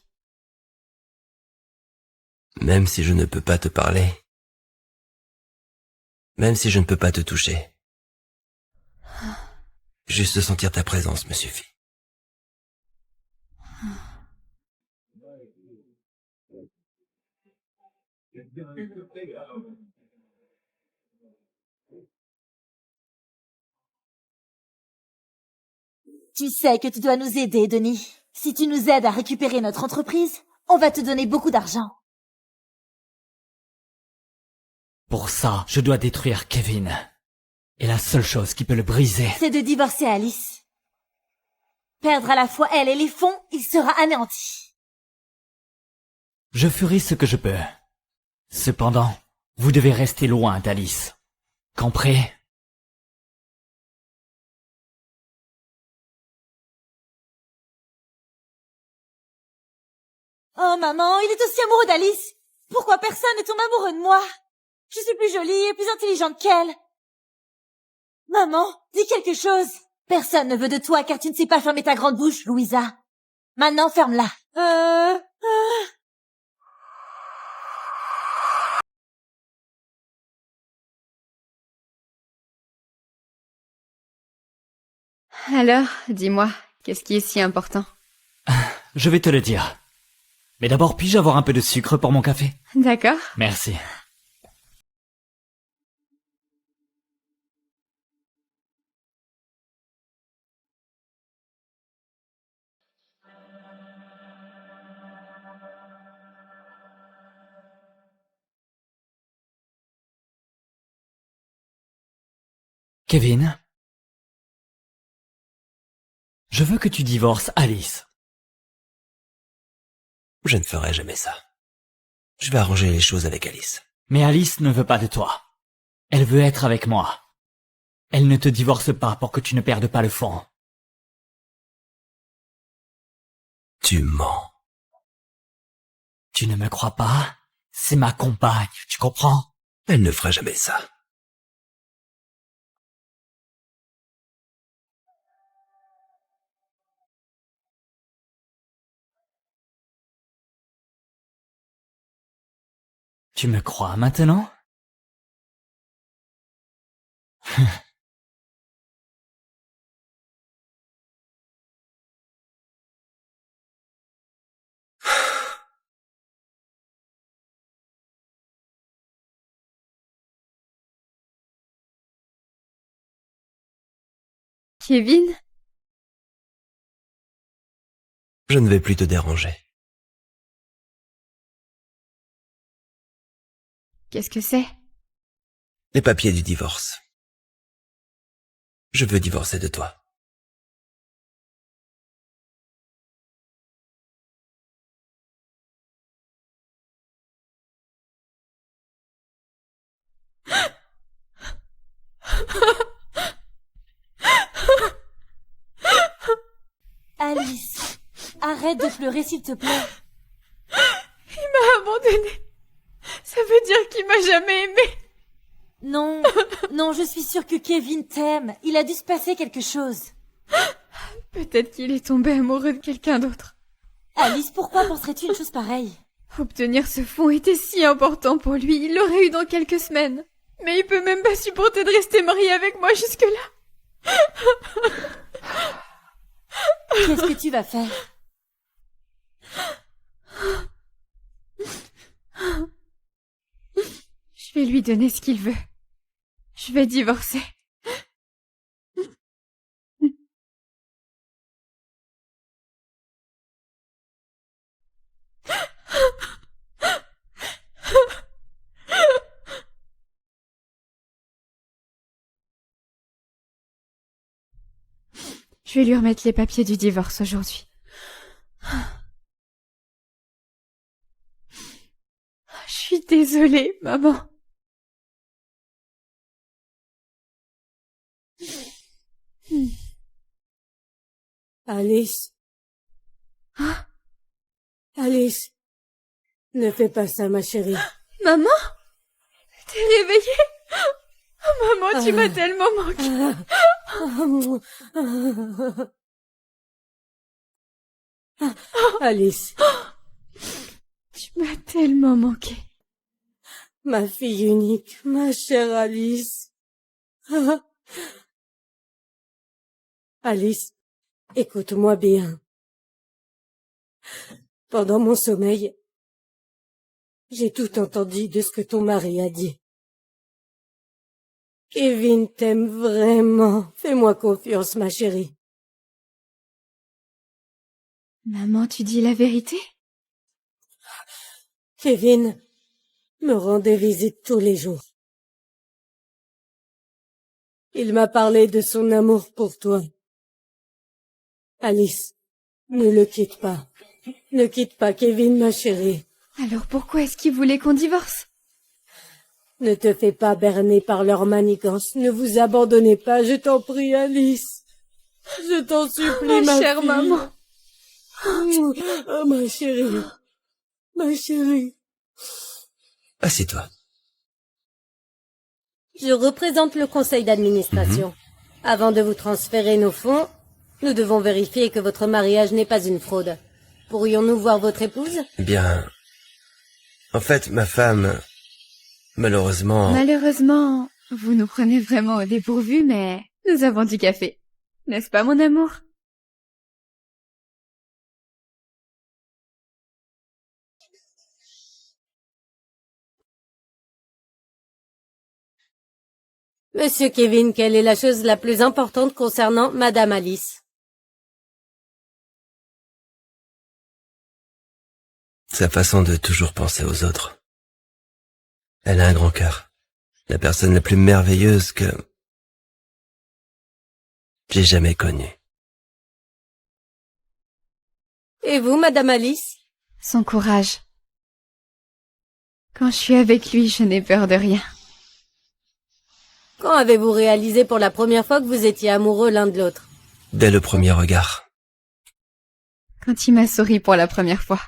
Même si je ne peux pas te parler. Même si je ne peux pas te toucher. Juste sentir ta présence me suffit. Tu sais que tu dois nous aider, Denis. Si tu nous aides à récupérer notre entreprise, on va te donner beaucoup d'argent. Pour ça, je dois détruire Kevin. Et la seule chose qui peut le briser... C'est de divorcer Alice. Perdre à la fois elle et les fonds, il sera anéanti. Je ferai ce que je peux. Cependant, vous devez rester loin d'Alice. Compris? Oh maman, il est aussi amoureux d'Alice. Pourquoi personne ne tombe amoureux de moi? Je suis plus jolie et plus intelligente qu'elle. Maman, dis quelque chose. Personne ne veut de toi car tu ne sais pas fermer ta grande bouche, Louisa. Maintenant, ferme-la. Alors, dis-moi, qu'est-ce qui est si important? Je vais te le dire. Mais d'abord, puis-je avoir un peu de sucre pour mon café? D'accord. Merci. Kevin, je veux que tu divorces Alice. Je ne ferai jamais ça. Je vais arranger les choses avec Alice. Mais Alice ne veut pas de toi. Elle veut être avec moi. Elle ne te divorce pas pour que tu ne perdes pas le fond. Tu mens. Tu ne me crois pas? C'est ma compagne, tu comprends? Elle ne fera jamais ça. Tu me crois maintenant? Kevin? Je ne vais plus te déranger. Qu'est-ce que c'est? Les papiers du divorce. Je veux divorcer de toi. Alice, arrête de pleurer s'il te plaît. Il m'a abandonnée. Ça veut dire qu'il m'a jamais aimée. Non, non, je suis sûre que Kevin t'aime. Il a dû se passer quelque chose. Peut-être qu'il est tombé amoureux de quelqu'un d'autre. Alice, pourquoi penserais-tu une chose pareille? Obtenir ce fonds était si important pour lui, il l'aurait eu dans quelques semaines. Mais il peut même pas supporter de rester marié avec moi jusque-là. Qu'est-ce que tu vas faire? Je vais lui donner ce qu'il veut. Je vais divorcer. Je vais lui remettre les papiers du divorce aujourd'hui. Je suis désolée, maman. Alice. Alice. Ne fais pas ça, ma chérie. Maman? T'es réveillée? Oh, maman, tu m'as tellement manqué. Alice. Tu m'as tellement manqué. Ma fille unique, ma chère Alice. Alice, écoute-moi bien. Pendant mon sommeil, j'ai tout entendu de ce que ton mari a dit. Kevin t'aime vraiment. Fais-moi confiance, ma chérie. Maman, tu dis la vérité? Kevin me rendait visite tous les jours. Il m'a parlé de son amour pour toi. Alice, ne le quitte pas. Ne quitte pas Kevin, ma chérie. Alors pourquoi est-ce qu'il voulait qu'on divorce? Ne te fais pas berner par leur manigance. Ne vous abandonnez pas, je t'en prie, Alice. Je t'en supplie, Ma ma chère fille. maman. Oh, ma chérie. Ma chérie. Assieds-toi. Je représente le conseil d'administration. Avant de vous transférer nos fonds, nous devons vérifier que votre mariage n'est pas une fraude. Pourrions-nous voir votre épouse? Bien... En fait, ma femme... Malheureusement... Malheureusement, vous nous prenez vraiment au dépourvu, mais nous avons du café. N'est-ce pas, mon amour? Monsieur Kevin, quelle est la chose la plus importante concernant Madame Alice? Sa façon de toujours penser aux autres. Elle a un grand cœur. La personne la plus merveilleuse que... j'ai jamais connue. Et vous, Madame Alice? Son courage. Quand je suis avec lui, je n'ai peur de rien. Quand avez-vous réalisé pour la première fois que vous étiez amoureux l'un de l'autre? Dès le premier regard. Quand il m'a souri pour la première fois.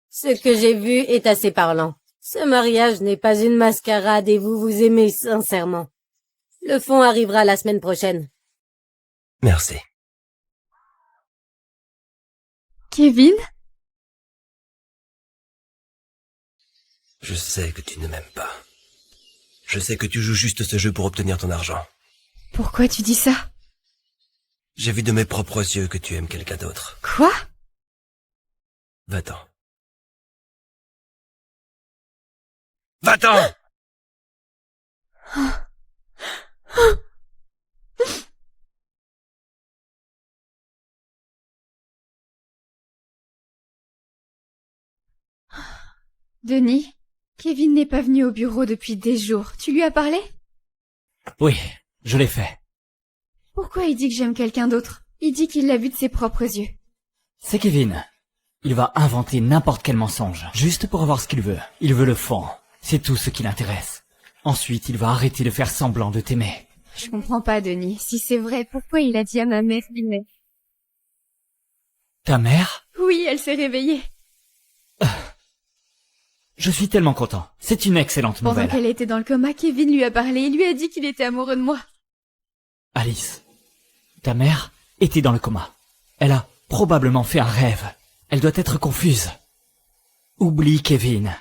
Ce que j'ai vu est assez parlant. Ce mariage n'est pas une mascarade et vous vous aimez sincèrement. Le fonds arrivera la semaine prochaine. Merci. Kevin? Je sais que tu ne m'aimes pas. Je sais que tu joues juste ce jeu pour obtenir ton argent. Pourquoi tu dis ça? J'ai vu de mes propres yeux que tu aimes quelqu'un d'autre. Quoi? Va-t'en. Va-t'en! Denis, Kevin n'est pas venu au bureau depuis des jours. Tu lui as parlé? Oui, je l'ai fait. Pourquoi il dit que j'aime quelqu'un d'autre? Il dit qu'il l'a vu de ses propres yeux. C'est Kevin. Il va inventer n'importe quel mensonge, juste pour avoir ce qu'il veut. Il veut le fond. C'est tout ce qui l'intéresse. Ensuite, il va arrêter de faire semblant de t'aimer. Je comprends pas, Denis. Si c'est vrai, pourquoi il a dit à ma mère qu'il m'aime? Ta mère? Oui, elle s'est réveillée. Je suis tellement content. C'est une excellente Pendant nouvelle. qu'elle était dans le coma, Kevin lui a parlé et lui a dit qu'il était amoureux de moi. Alice, ta mère était dans le coma. Elle a probablement fait un rêve. Elle doit être confuse. Oublie Kevin.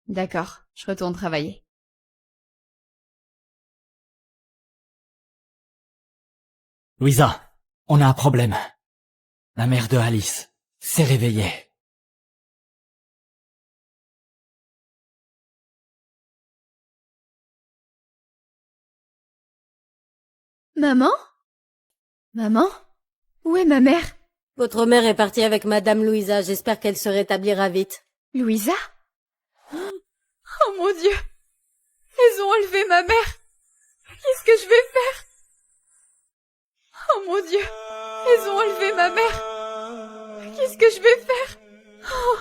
D'accord, je retourne travailler. Louisa, on a un problème. La mère de Alice s'est réveillée. Maman? Maman? Où est ma mère? Votre mère est partie avec Madame Louisa. J'espère qu'elle se rétablira vite. Louisa? Oh mon Dieu! Elles ont enlevé ma mère! Qu'est-ce que je vais faire? Oh mon Dieu! Elles ont enlevé ma mère! Qu'est-ce que je vais faire? Oh!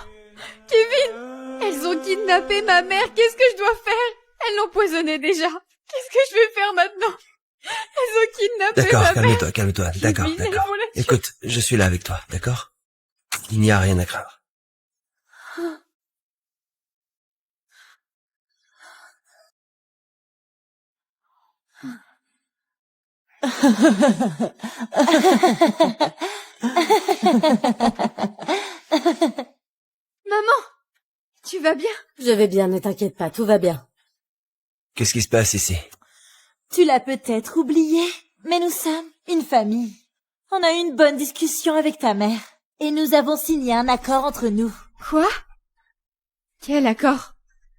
Kevin! Elles ont kidnappé ma mère! Qu'est-ce que je dois faire? Elles l'ont empoisonnée déjà! Qu'est-ce que je vais faire maintenant? Elles ont kidnappé D'accord, ma mère! calme-toi. D'accord, Kevin, elles d'accord. vont la tuer. Écoute, je suis là avec toi, d'accord? Il n'y a rien à craindre. Maman! Tu vas bien? Je vais bien, ne t'inquiète pas, tout va bien. Qu'est-ce qui se passe ici? Tu l'as peut-être oublié, mais nous sommes une famille. On a eu une bonne discussion avec ta mère, et nous avons signé un accord entre nous. Quoi? Quel accord?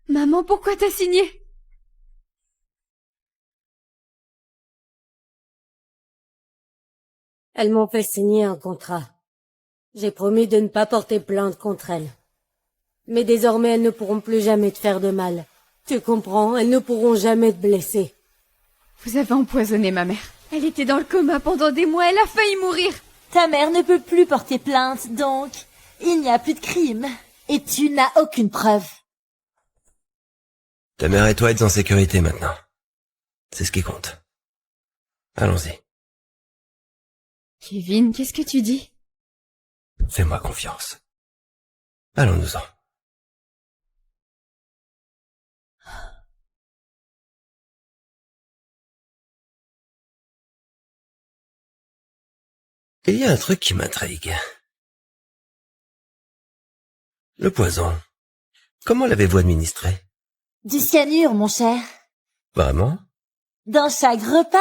Maman, pourquoi t'as signé? Elles m'ont fait signer un contrat. J'ai promis de ne pas porter plainte contre elles. Mais désormais, elles ne pourront plus jamais te faire de mal. Tu comprends? Elles ne pourront jamais te blesser. Vous avez empoisonné ma mère. Elle était dans le coma pendant des mois, elle a failli mourir. Ta mère ne peut plus porter plainte, donc il n'y a plus de crime. Et tu n'as aucune preuve. Ta mère et toi êtes en sécurité maintenant. C'est ce qui compte. Allons-y. Kevin, qu'est-ce que tu dis? Fais-moi confiance. Allons-nous-en. Il y a un truc qui m'intrigue. Le poison. Comment l'avez-vous administré? Du cyanure, mon cher. Vraiment? Dans chaque repas,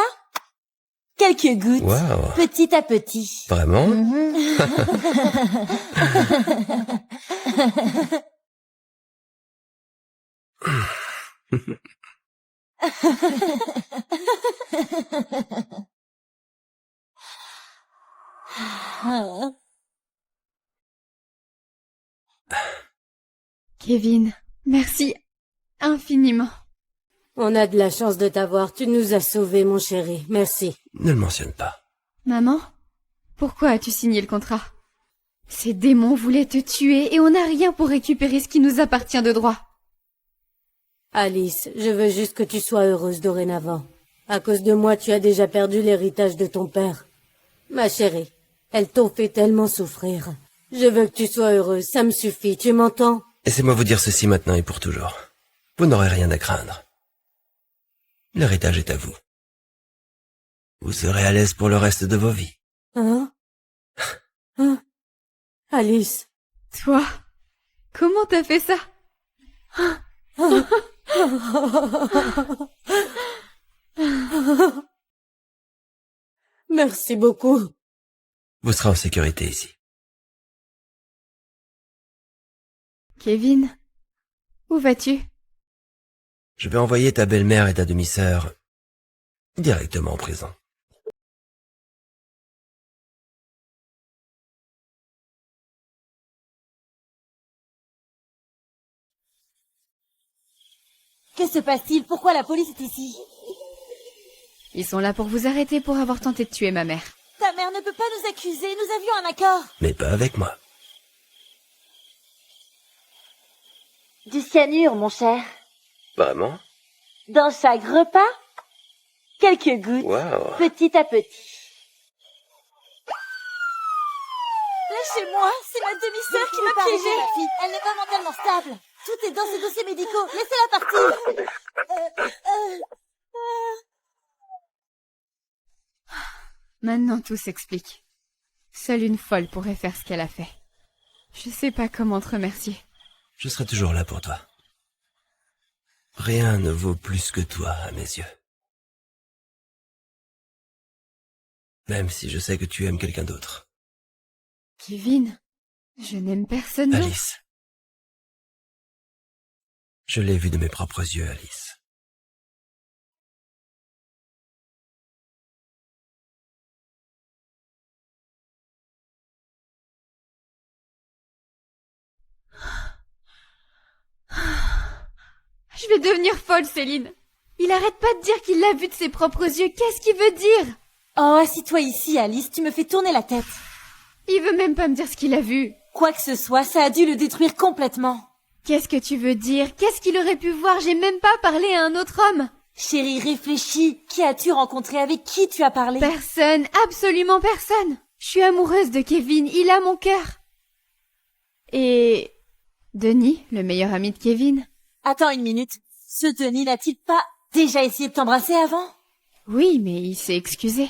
quelques gouttes, Waouh. petit à petit. Vraiment? Kevin, merci infiniment. On a de la chance de t'avoir. Tu nous as sauvés, mon chéri. Merci. Ne le mentionne pas. Maman, pourquoi as-tu signé le contrat? Ces démons voulaient te tuer et on n'a rien pour récupérer ce qui nous appartient de droit. Alice, je veux juste que tu sois heureuse dorénavant. À cause de moi, tu as déjà perdu l'héritage de ton père. Ma chérie, elles t'ont fait tellement souffrir. Je veux que tu sois heureuse, ça me suffit, tu m'entends? Laissez-moi vous dire ceci maintenant et pour toujours. Vous n'aurez rien à craindre. L'héritage est à vous. Vous serez à l'aise pour le reste de vos vies. Hein? Alice. Toi, comment t'as fait ça? Merci beaucoup. Vous serez en sécurité ici. Kevin, où vas-tu? Je vais envoyer ta belle-mère et ta demi-sœur directement en prison. Que se passe-t-il? Pourquoi la police est ici? Ils sont là pour vous arrêter pour avoir tenté de tuer ma mère. Ta mère ne peut pas nous accuser, nous avions un accord. Mais pas avec moi. Du cyanure, mon cher. Vraiment? Dans chaque repas, quelques gouttes, Waouh. petit à petit. Lâchez-moi, c'est ma demi-sœur qui m'a piégée. Ma fille, elle n'est pas mentalement stable. Tout est dans ses dossiers médicaux. Laissez-la partir. Maintenant tout s'explique. Seule une folle pourrait faire ce qu'elle a fait. Je sais pas comment te remercier. Je serai toujours là pour toi. Rien ne vaut plus que toi à mes yeux. Même si je sais que tu aimes quelqu'un d'autre. Kevin, je n'aime personne d'autre. Alice. Je l'ai vu de mes propres yeux, Alice. Je vais devenir folle, Céline. Il arrête pas de dire qu'il l'a vu de ses propres yeux. Qu'est-ce qu'il veut dire? Oh, assis-toi ici, Alice, tu me fais tourner la tête. Il veut même pas me dire ce qu'il a vu. Quoi que ce soit, ça a dû le détruire complètement. Qu'est-ce que tu veux dire? Qu'est-ce qu'il aurait pu voir? J'ai même pas parlé à un autre homme. Chérie, réfléchis. Qui as-tu rencontré? Avec qui tu as parlé? Personne, absolument personne. Je suis amoureuse de Kevin, il a mon cœur. Et... Denis, le meilleur ami de Kevin. Attends une minute. Ce Denis n'a-t-il pas déjà essayé de t'embrasser avant? Oui, mais il s'est excusé.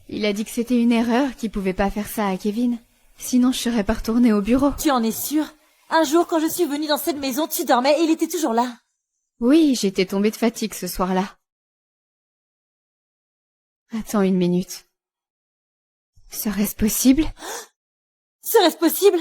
Il a dit que c'était une erreur, qu'il pouvait pas faire ça à Kevin. Sinon, je serais pas retournée au bureau. Tu en es sûre? Un jour, quand je suis venue dans cette maison, tu dormais et il était toujours là. Oui, j'étais tombée de fatigue ce soir-là. Attends une minute. Serait-ce possible? Serait-ce possible?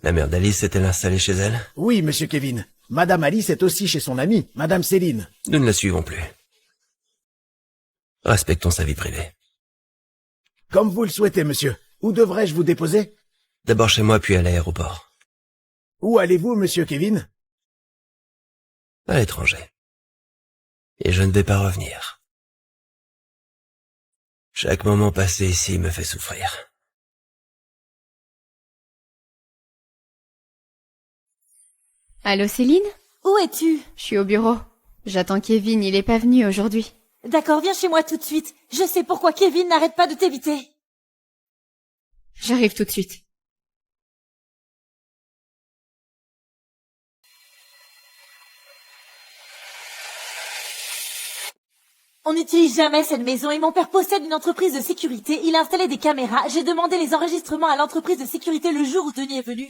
La mère d'Alice s'est-elle installée chez elle? Oui, monsieur Kevin. Madame Alice est aussi chez son amie, Madame Céline. Nous ne la suivons plus. Respectons sa vie privée. Comme vous le souhaitez, monsieur. Où devrais-je vous déposer? D'abord chez moi, puis à l'aéroport. Où allez-vous, monsieur Kevin? À l'étranger. Et je ne vais pas revenir. Chaque moment passé ici me fait souffrir. Allô, Céline? Où es-tu? Je suis au bureau. J'attends Kevin, il est pas venu aujourd'hui. D'accord, viens chez moi tout de suite. Je sais pourquoi Kevin n'arrête pas de t'éviter. J'arrive tout de suite. On n'utilise jamais cette maison et mon père possède une entreprise de sécurité. Il a installé des caméras. J'ai demandé les enregistrements à l'entreprise de sécurité le jour où Denis est venu.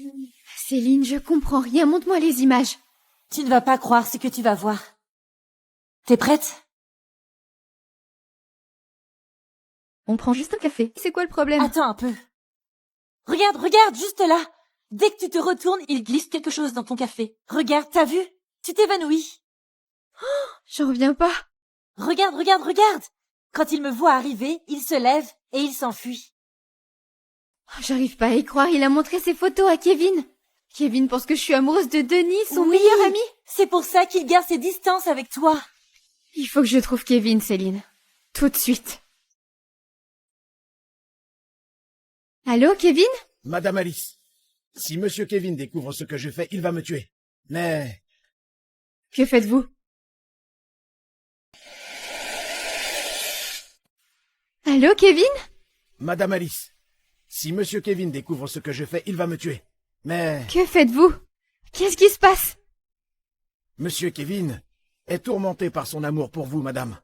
Céline, je comprends rien. Montre-moi les images. Tu ne vas pas croire ce que tu vas voir. T'es prête? On prend juste un café. C'est quoi le problème? Attends un peu. Regarde, juste là. Dès que tu te retournes, il glisse quelque chose dans ton café. Regarde, t'as vu? Tu t'évanouis. J'en reviens pas. Regarde. Quand il me voit arriver, il se lève et il s'enfuit. Oh, j'arrive pas à y croire. Il a montré ses photos à Kevin. Kevin pense que je suis amoureuse de Denis, son Oui, meilleur ami. C'est pour ça qu'il garde ses distances avec toi. Il faut que je trouve Kevin, Céline. Tout de suite. Allô, Kevin? Madame Alice, si Monsieur Kevin découvre ce que je fais, il va me tuer. Mais... Que faites-vous? Allô, Kevin? Madame Alice, si Monsieur Kevin découvre ce que je fais, il va me tuer. Mais... Que faites-vous? Qu'est-ce qui se passe? Monsieur Kevin est tourmenté par son amour pour vous, madame.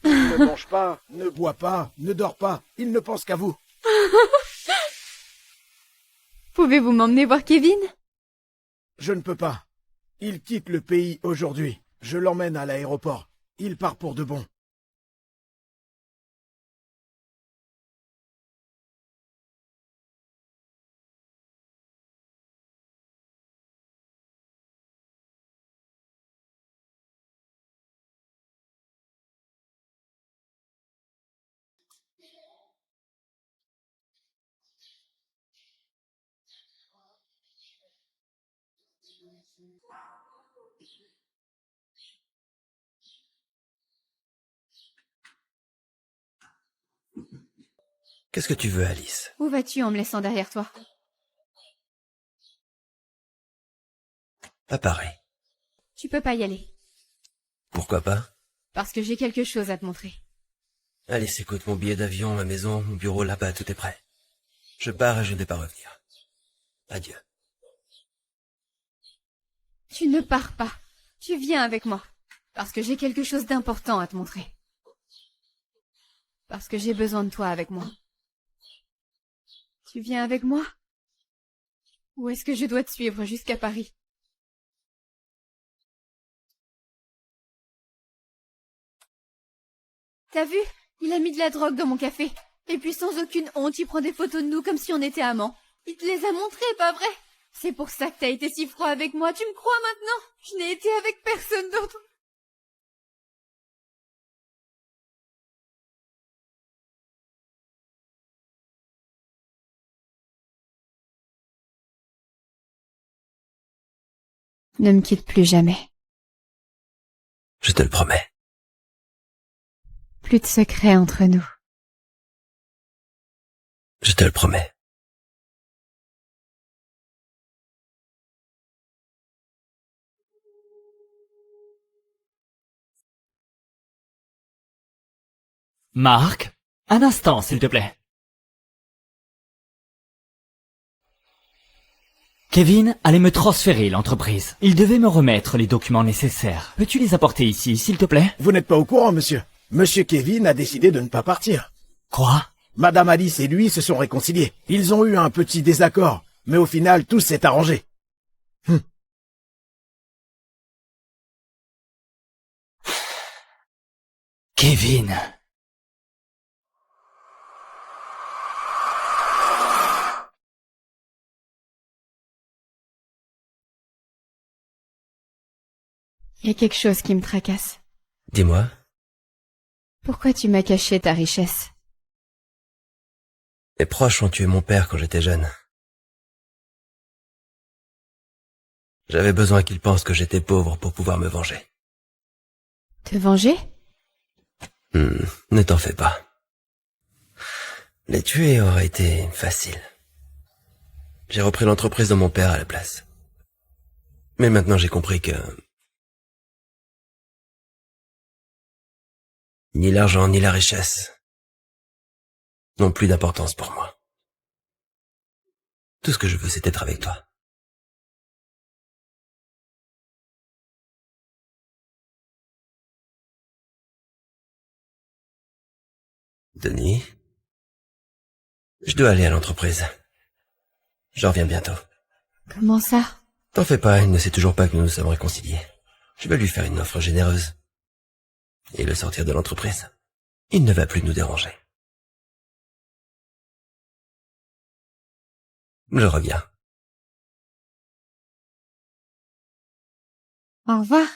Il ne mange pas, ne boit pas, ne dort pas. Il ne pense qu'à vous. Pouvez-vous m'emmener voir Kevin? Je ne peux pas. Il quitte le pays aujourd'hui. Je l'emmène à l'aéroport. Il part pour de bon. Qu'est-ce que tu veux, Alice? Où vas-tu en me laissant derrière toi? Pas pareil. Tu peux pas y aller. Pourquoi pas? Parce que j'ai quelque chose à te montrer. Alice, écoute, mon billet d'avion, ma maison, mon bureau là-bas, tout est prêt. Je pars et je ne vais pas revenir. Adieu. Tu ne pars pas. Tu viens avec moi. Parce que j'ai quelque chose d'important à te montrer. Parce que j'ai besoin de toi avec moi. Tu viens avec moi? Ou est-ce que je dois te suivre jusqu'à Paris? T'as vu? Il a mis de la drogue dans mon café. Et puis sans aucune honte, il prend des photos de nous comme si on était amants. Il te les a montrées, pas vrai? C'est pour ça que t'as été si froid avec moi, tu me crois maintenant? Je n'ai été avec personne d'autre. Ne me quitte plus jamais. Je te le promets. Plus de secrets entre nous. Je te le promets. Marc, un instant, s'il te plaît. Kevin allait me transférer l'entreprise. Il devait me remettre les documents nécessaires. Peux-tu les apporter ici, s'il te plaît? Vous n'êtes pas au courant, monsieur. Monsieur Kevin a décidé de ne pas partir. Quoi? Madame Alice et lui se sont réconciliés. Ils ont eu un petit désaccord, mais au final, tout s'est arrangé. Kevin. Il y a quelque chose qui me tracasse. Dis-moi. Pourquoi tu m'as caché ta richesse? Mes proches ont tué mon père quand j'étais jeune. J'avais besoin qu'ils pensent que j'étais pauvre pour pouvoir me venger. Te venger? Ne t'en fais pas. Les tuer aurait été facile. J'ai repris l'entreprise de mon père à la place. Mais maintenant j'ai compris que... ni l'argent ni la richesse n'ont plus d'importance pour moi. Tout ce que je veux, c'est être avec toi. Denis? Je dois aller à l'entreprise. J'en reviens bientôt. Comment ça? T'en fais pas, il ne sait toujours pas que nous nous sommes réconciliés. Je vais lui faire une offre généreuse. Et le sortir de l'entreprise. Il ne va plus nous déranger. Je reviens. Au revoir.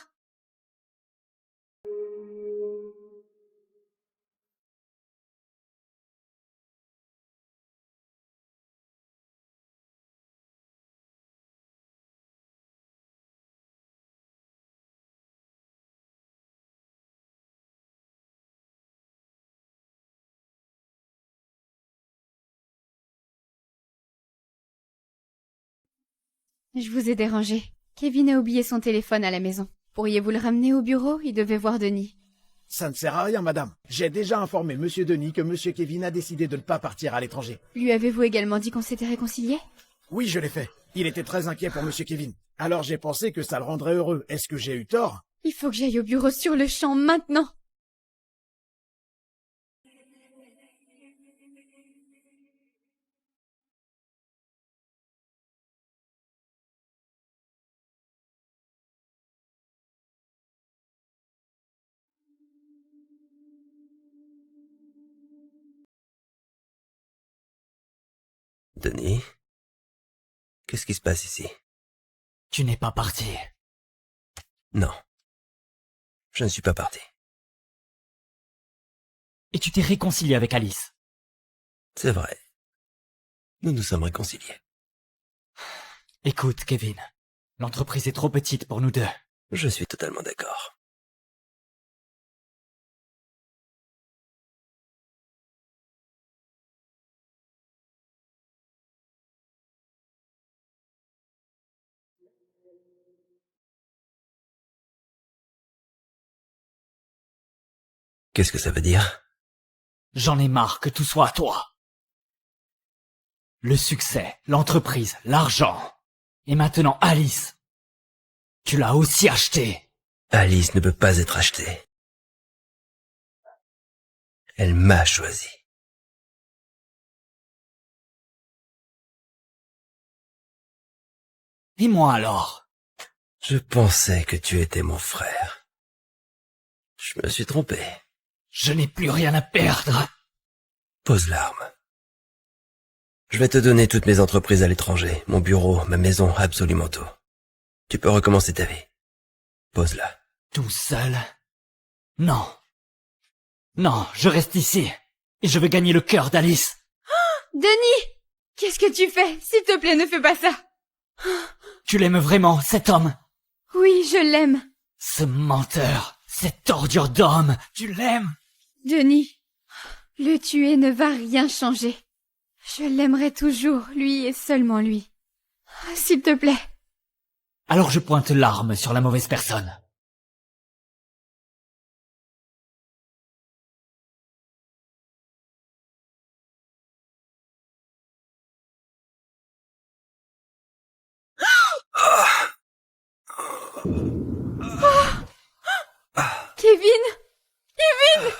Je vous ai dérangé. Kevin a oublié son téléphone à la maison. Pourriez-vous le ramener au bureau? Il devait voir Denis. Ça ne sert à rien, madame. J'ai déjà informé monsieur Denis que monsieur Kevin a décidé de ne pas partir à l'étranger. Lui avez-vous également dit qu'on s'était réconciliés? Oui, je l'ai fait. Il était très inquiet pour monsieur Kevin. Alors j'ai pensé que ça le rendrait heureux. Est-ce que j'ai eu tort? Il faut que j'aille au bureau sur le champ maintenant. Denis? Qu'est-ce qui se passe ici? Tu n'es pas parti. Non. Je ne suis pas parti. Et tu t'es réconcilié avec Alice. C'est vrai. Nous nous sommes réconciliés. Écoute, Kevin, l'entreprise est trop petite pour nous deux. Je suis totalement d'accord. Qu'est-ce que ça veut dire? J'en ai marre que tout soit à toi. Le succès, l'entreprise, l'argent. Et maintenant Alice. Tu l'as aussi achetée. Alice ne peut pas être achetée. Elle m'a choisi. Et moi alors? Je pensais que tu étais mon frère. Je me suis trompé. Je n'ai plus rien à perdre. Pose l'arme. Je vais te donner toutes mes entreprises à l'étranger, mon bureau, ma maison, absolument tout. Tu peux recommencer ta vie. Pose-la. Tout seul? Non. Non, je reste ici. Et je veux gagner le cœur d'Alice. Denis! Qu'est-ce que tu fais? S'il te plaît, ne fais pas ça. Tu l'aimes vraiment, cet homme? Oui, je l'aime. Ce menteur, cette ordure d'homme, tu l'aimes? Denis, le tuer ne va rien changer. Je l'aimerai toujours, lui et seulement lui. S'il te plaît. Alors je pointe l'arme sur la mauvaise personne. Kevin! Kevin!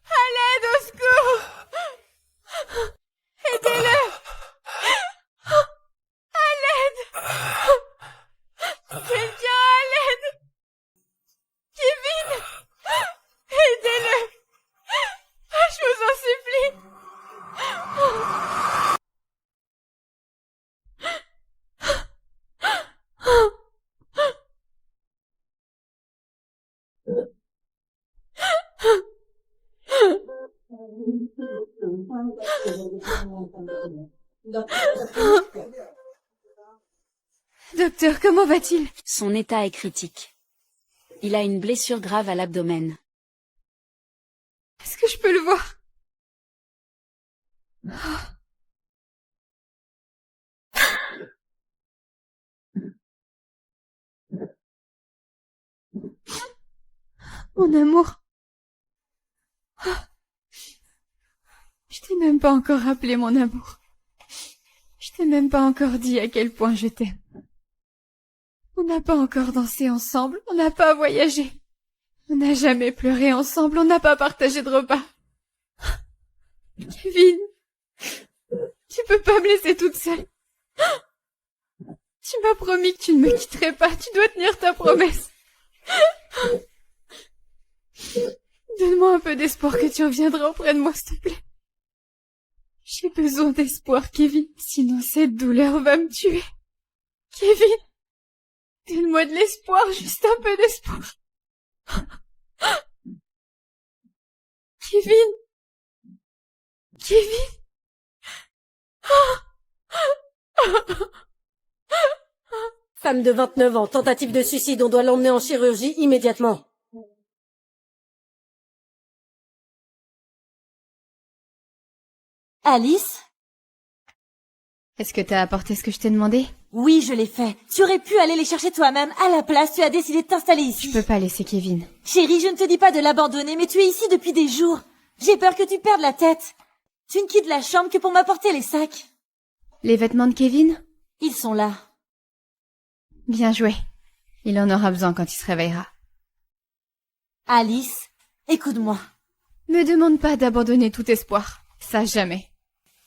À l'aide, au secours! Aidez-le! À l'aide! Quelqu'un à l'aide! Kevin! Aidez-le! Je vous en supplie! Docteur, comment va-t-il? Son état est critique. Il a une blessure grave à l'abdomen. Est-ce que je peux le voir? Mon amour. Je t'ai même pas encore rappelé mon amour. Je t'ai même pas encore dit à quel point je t'aime. On n'a pas encore dansé ensemble, on n'a pas voyagé. On n'a jamais pleuré ensemble, on n'a pas partagé de repas. Kevin, tu peux pas me laisser toute seule. Tu m'as promis que tu ne me quitterais pas. Tu dois tenir ta promesse. Donne-moi un peu d'espoir que tu reviendras auprès de moi, s'il te plaît. J'ai besoin d'espoir, Kevin. Sinon, cette douleur va me tuer. Kevin, donne-moi de l'espoir, juste un peu d'espoir. Kevin. Kevin. Femme de 29 ans, tentative de suicide, on doit l'emmener en chirurgie immédiatement. Alice? Est-ce que t'as apporté ce que je t'ai demandé? Oui, je l'ai fait. Tu aurais pu aller les chercher toi-même. À la place, tu as décidé de t'installer ici. Je peux pas laisser Kevin. Chérie, je ne te dis pas de l'abandonner, mais tu es ici depuis des jours. J'ai peur que tu perdes la tête. Tu ne quittes la chambre que pour m'apporter les sacs. Les vêtements de Kevin? Ils sont là. Bien joué. Il en aura besoin quand il se réveillera. Alice, écoute-moi. Me demande pas d'abandonner tout espoir. Ça, jamais.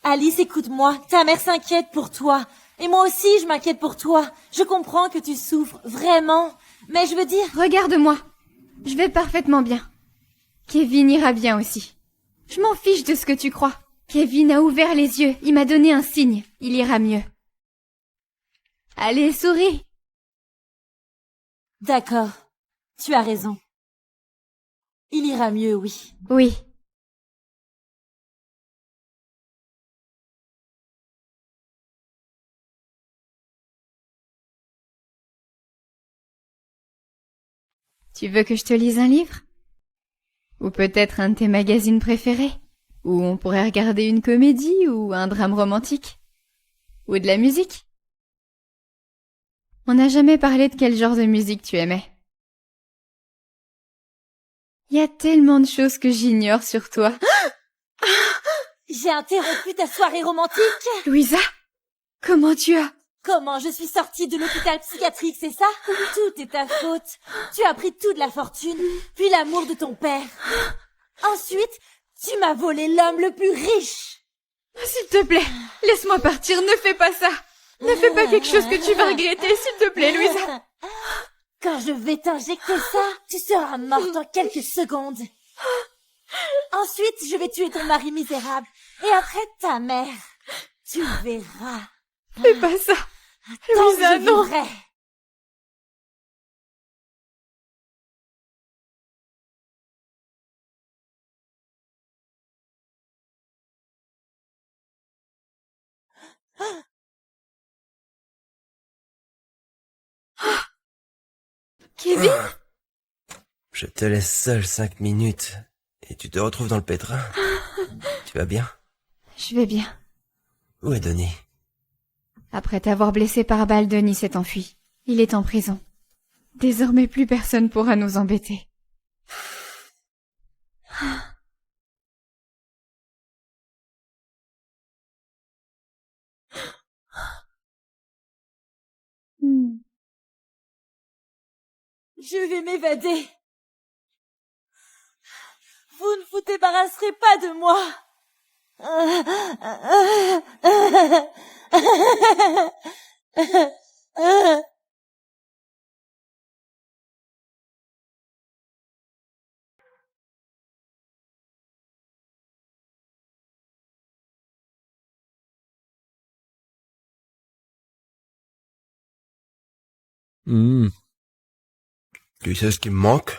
Alice, écoute-moi. Ta mère s'inquiète pour toi. Et moi aussi, je m'inquiète pour toi. Je comprends que tu souffres, vraiment. Mais je veux dire... Regarde-moi. Je vais parfaitement bien. Kevin ira bien aussi. Je m'en fiche de ce que tu crois. Kevin a ouvert les yeux. Il m'a donné un signe. Il ira mieux. Allez, souris. D'accord. Tu as raison. Il ira mieux, oui. Oui. Tu veux que je te lise un livre? Ou peut-être un de tes magazines préférés? Ou on pourrait regarder une comédie ou un drame romantique? Ou de la musique? On n'a jamais parlé de quel genre de musique tu aimais. Il y a tellement de choses que j'ignore sur toi. J'ai interrompu ta soirée romantique. Louisa, comment tu as? Comment je suis sortie de l'hôpital psychiatrique, c'est ça? Tout est ta faute. Tu as pris toute la fortune, puis l'amour de ton père. Ensuite, tu m'as volé l'homme le plus riche. S'il te plaît, laisse-moi partir, ne fais pas ça. Ne fais pas quelque chose que tu vas regretter, s'il te plaît, Louisa. Quand je vais t'injecter ça, tu seras morte en quelques secondes. Ensuite, je vais tuer ton mari misérable. Et après, ta mère. Tu verras. Fais pas ça. Tant Louisa, que je non. vivrai. Kevin, Je te laisse seul 5 minutes et tu te retrouves dans le pétrin. Tu vas bien? je vais bien. Où est Denis? Après t'avoir blessé par balle, Denis s'est enfui. Il est en prison. Désormais, plus personne pourra nous embêter. Je vais m'évader. Vous ne vous débarrasserez pas de moi. Tu sais ce qui me manque?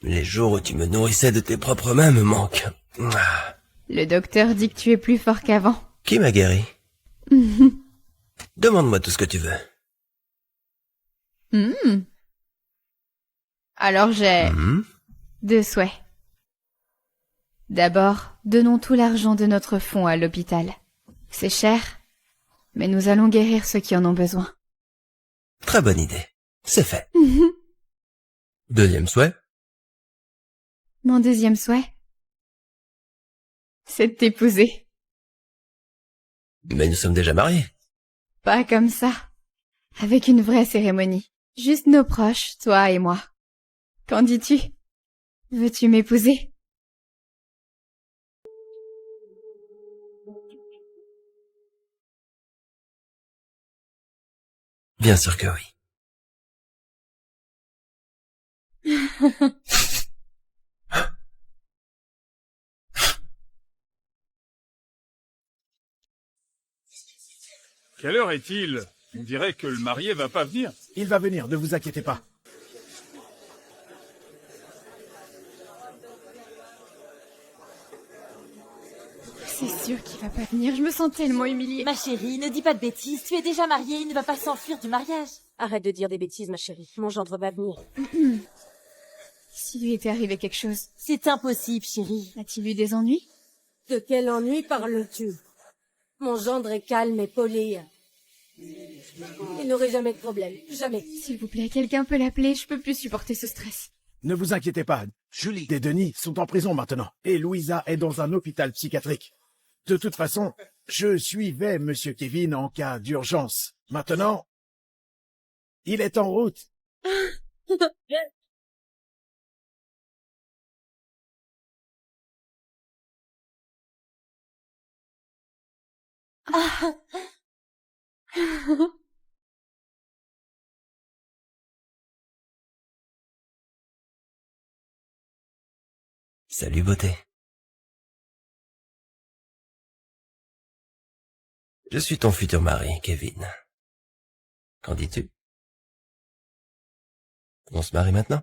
Les jours où tu me nourrissais de tes propres mains me manquent. Ah. Le docteur dit que tu es plus fort qu'avant. Qui m'a guéri? Demande-moi tout ce que tu veux. Alors j'ai 2 souhaits. D'abord, donnons tout l'argent de notre fonds à l'hôpital. C'est cher, mais nous allons guérir ceux qui en ont besoin. Très bonne idée. C'est fait. Deuxième souhait? Mon deuxième souhait, c'est de t'épouser. Mais nous sommes déjà mariés. Pas comme ça. Avec une vraie cérémonie. Juste nos proches, toi et moi. Qu'en dis-tu? Veux-tu m'épouser? Bien sûr que oui. Quelle heure est-il? On dirait que le marié va pas venir. Il va venir, ne vous inquiétez pas. C'est sûr qu'il va pas venir, je me sens tellement humiliée. Ma chérie, ne dis pas de bêtises. Tu es déjà mariée, il ne va pas s'enfuir du mariage. Arrête de dire des bêtises, ma chérie. Mon gendre va venir. S'il lui était arrivé quelque chose, C'est impossible, chérie. a-t-il eu des ennuis? De quel ennui parles-tu? Mon gendre est calme et poli. Il n'aurait jamais de problème. Jamais. S'il vous plaît, quelqu'un peut l'appeler, je peux plus supporter ce stress. Ne vous inquiétez pas. Julie et Denis sont en prison maintenant. Et Louisa est dans un hôpital psychiatrique. De toute façon, je suivais Monsieur Kevin en cas d'urgence. Maintenant, il est en route. Salut, beauté. Je suis ton futur mari, Kevin. Qu'en dis-tu? On se marie maintenant?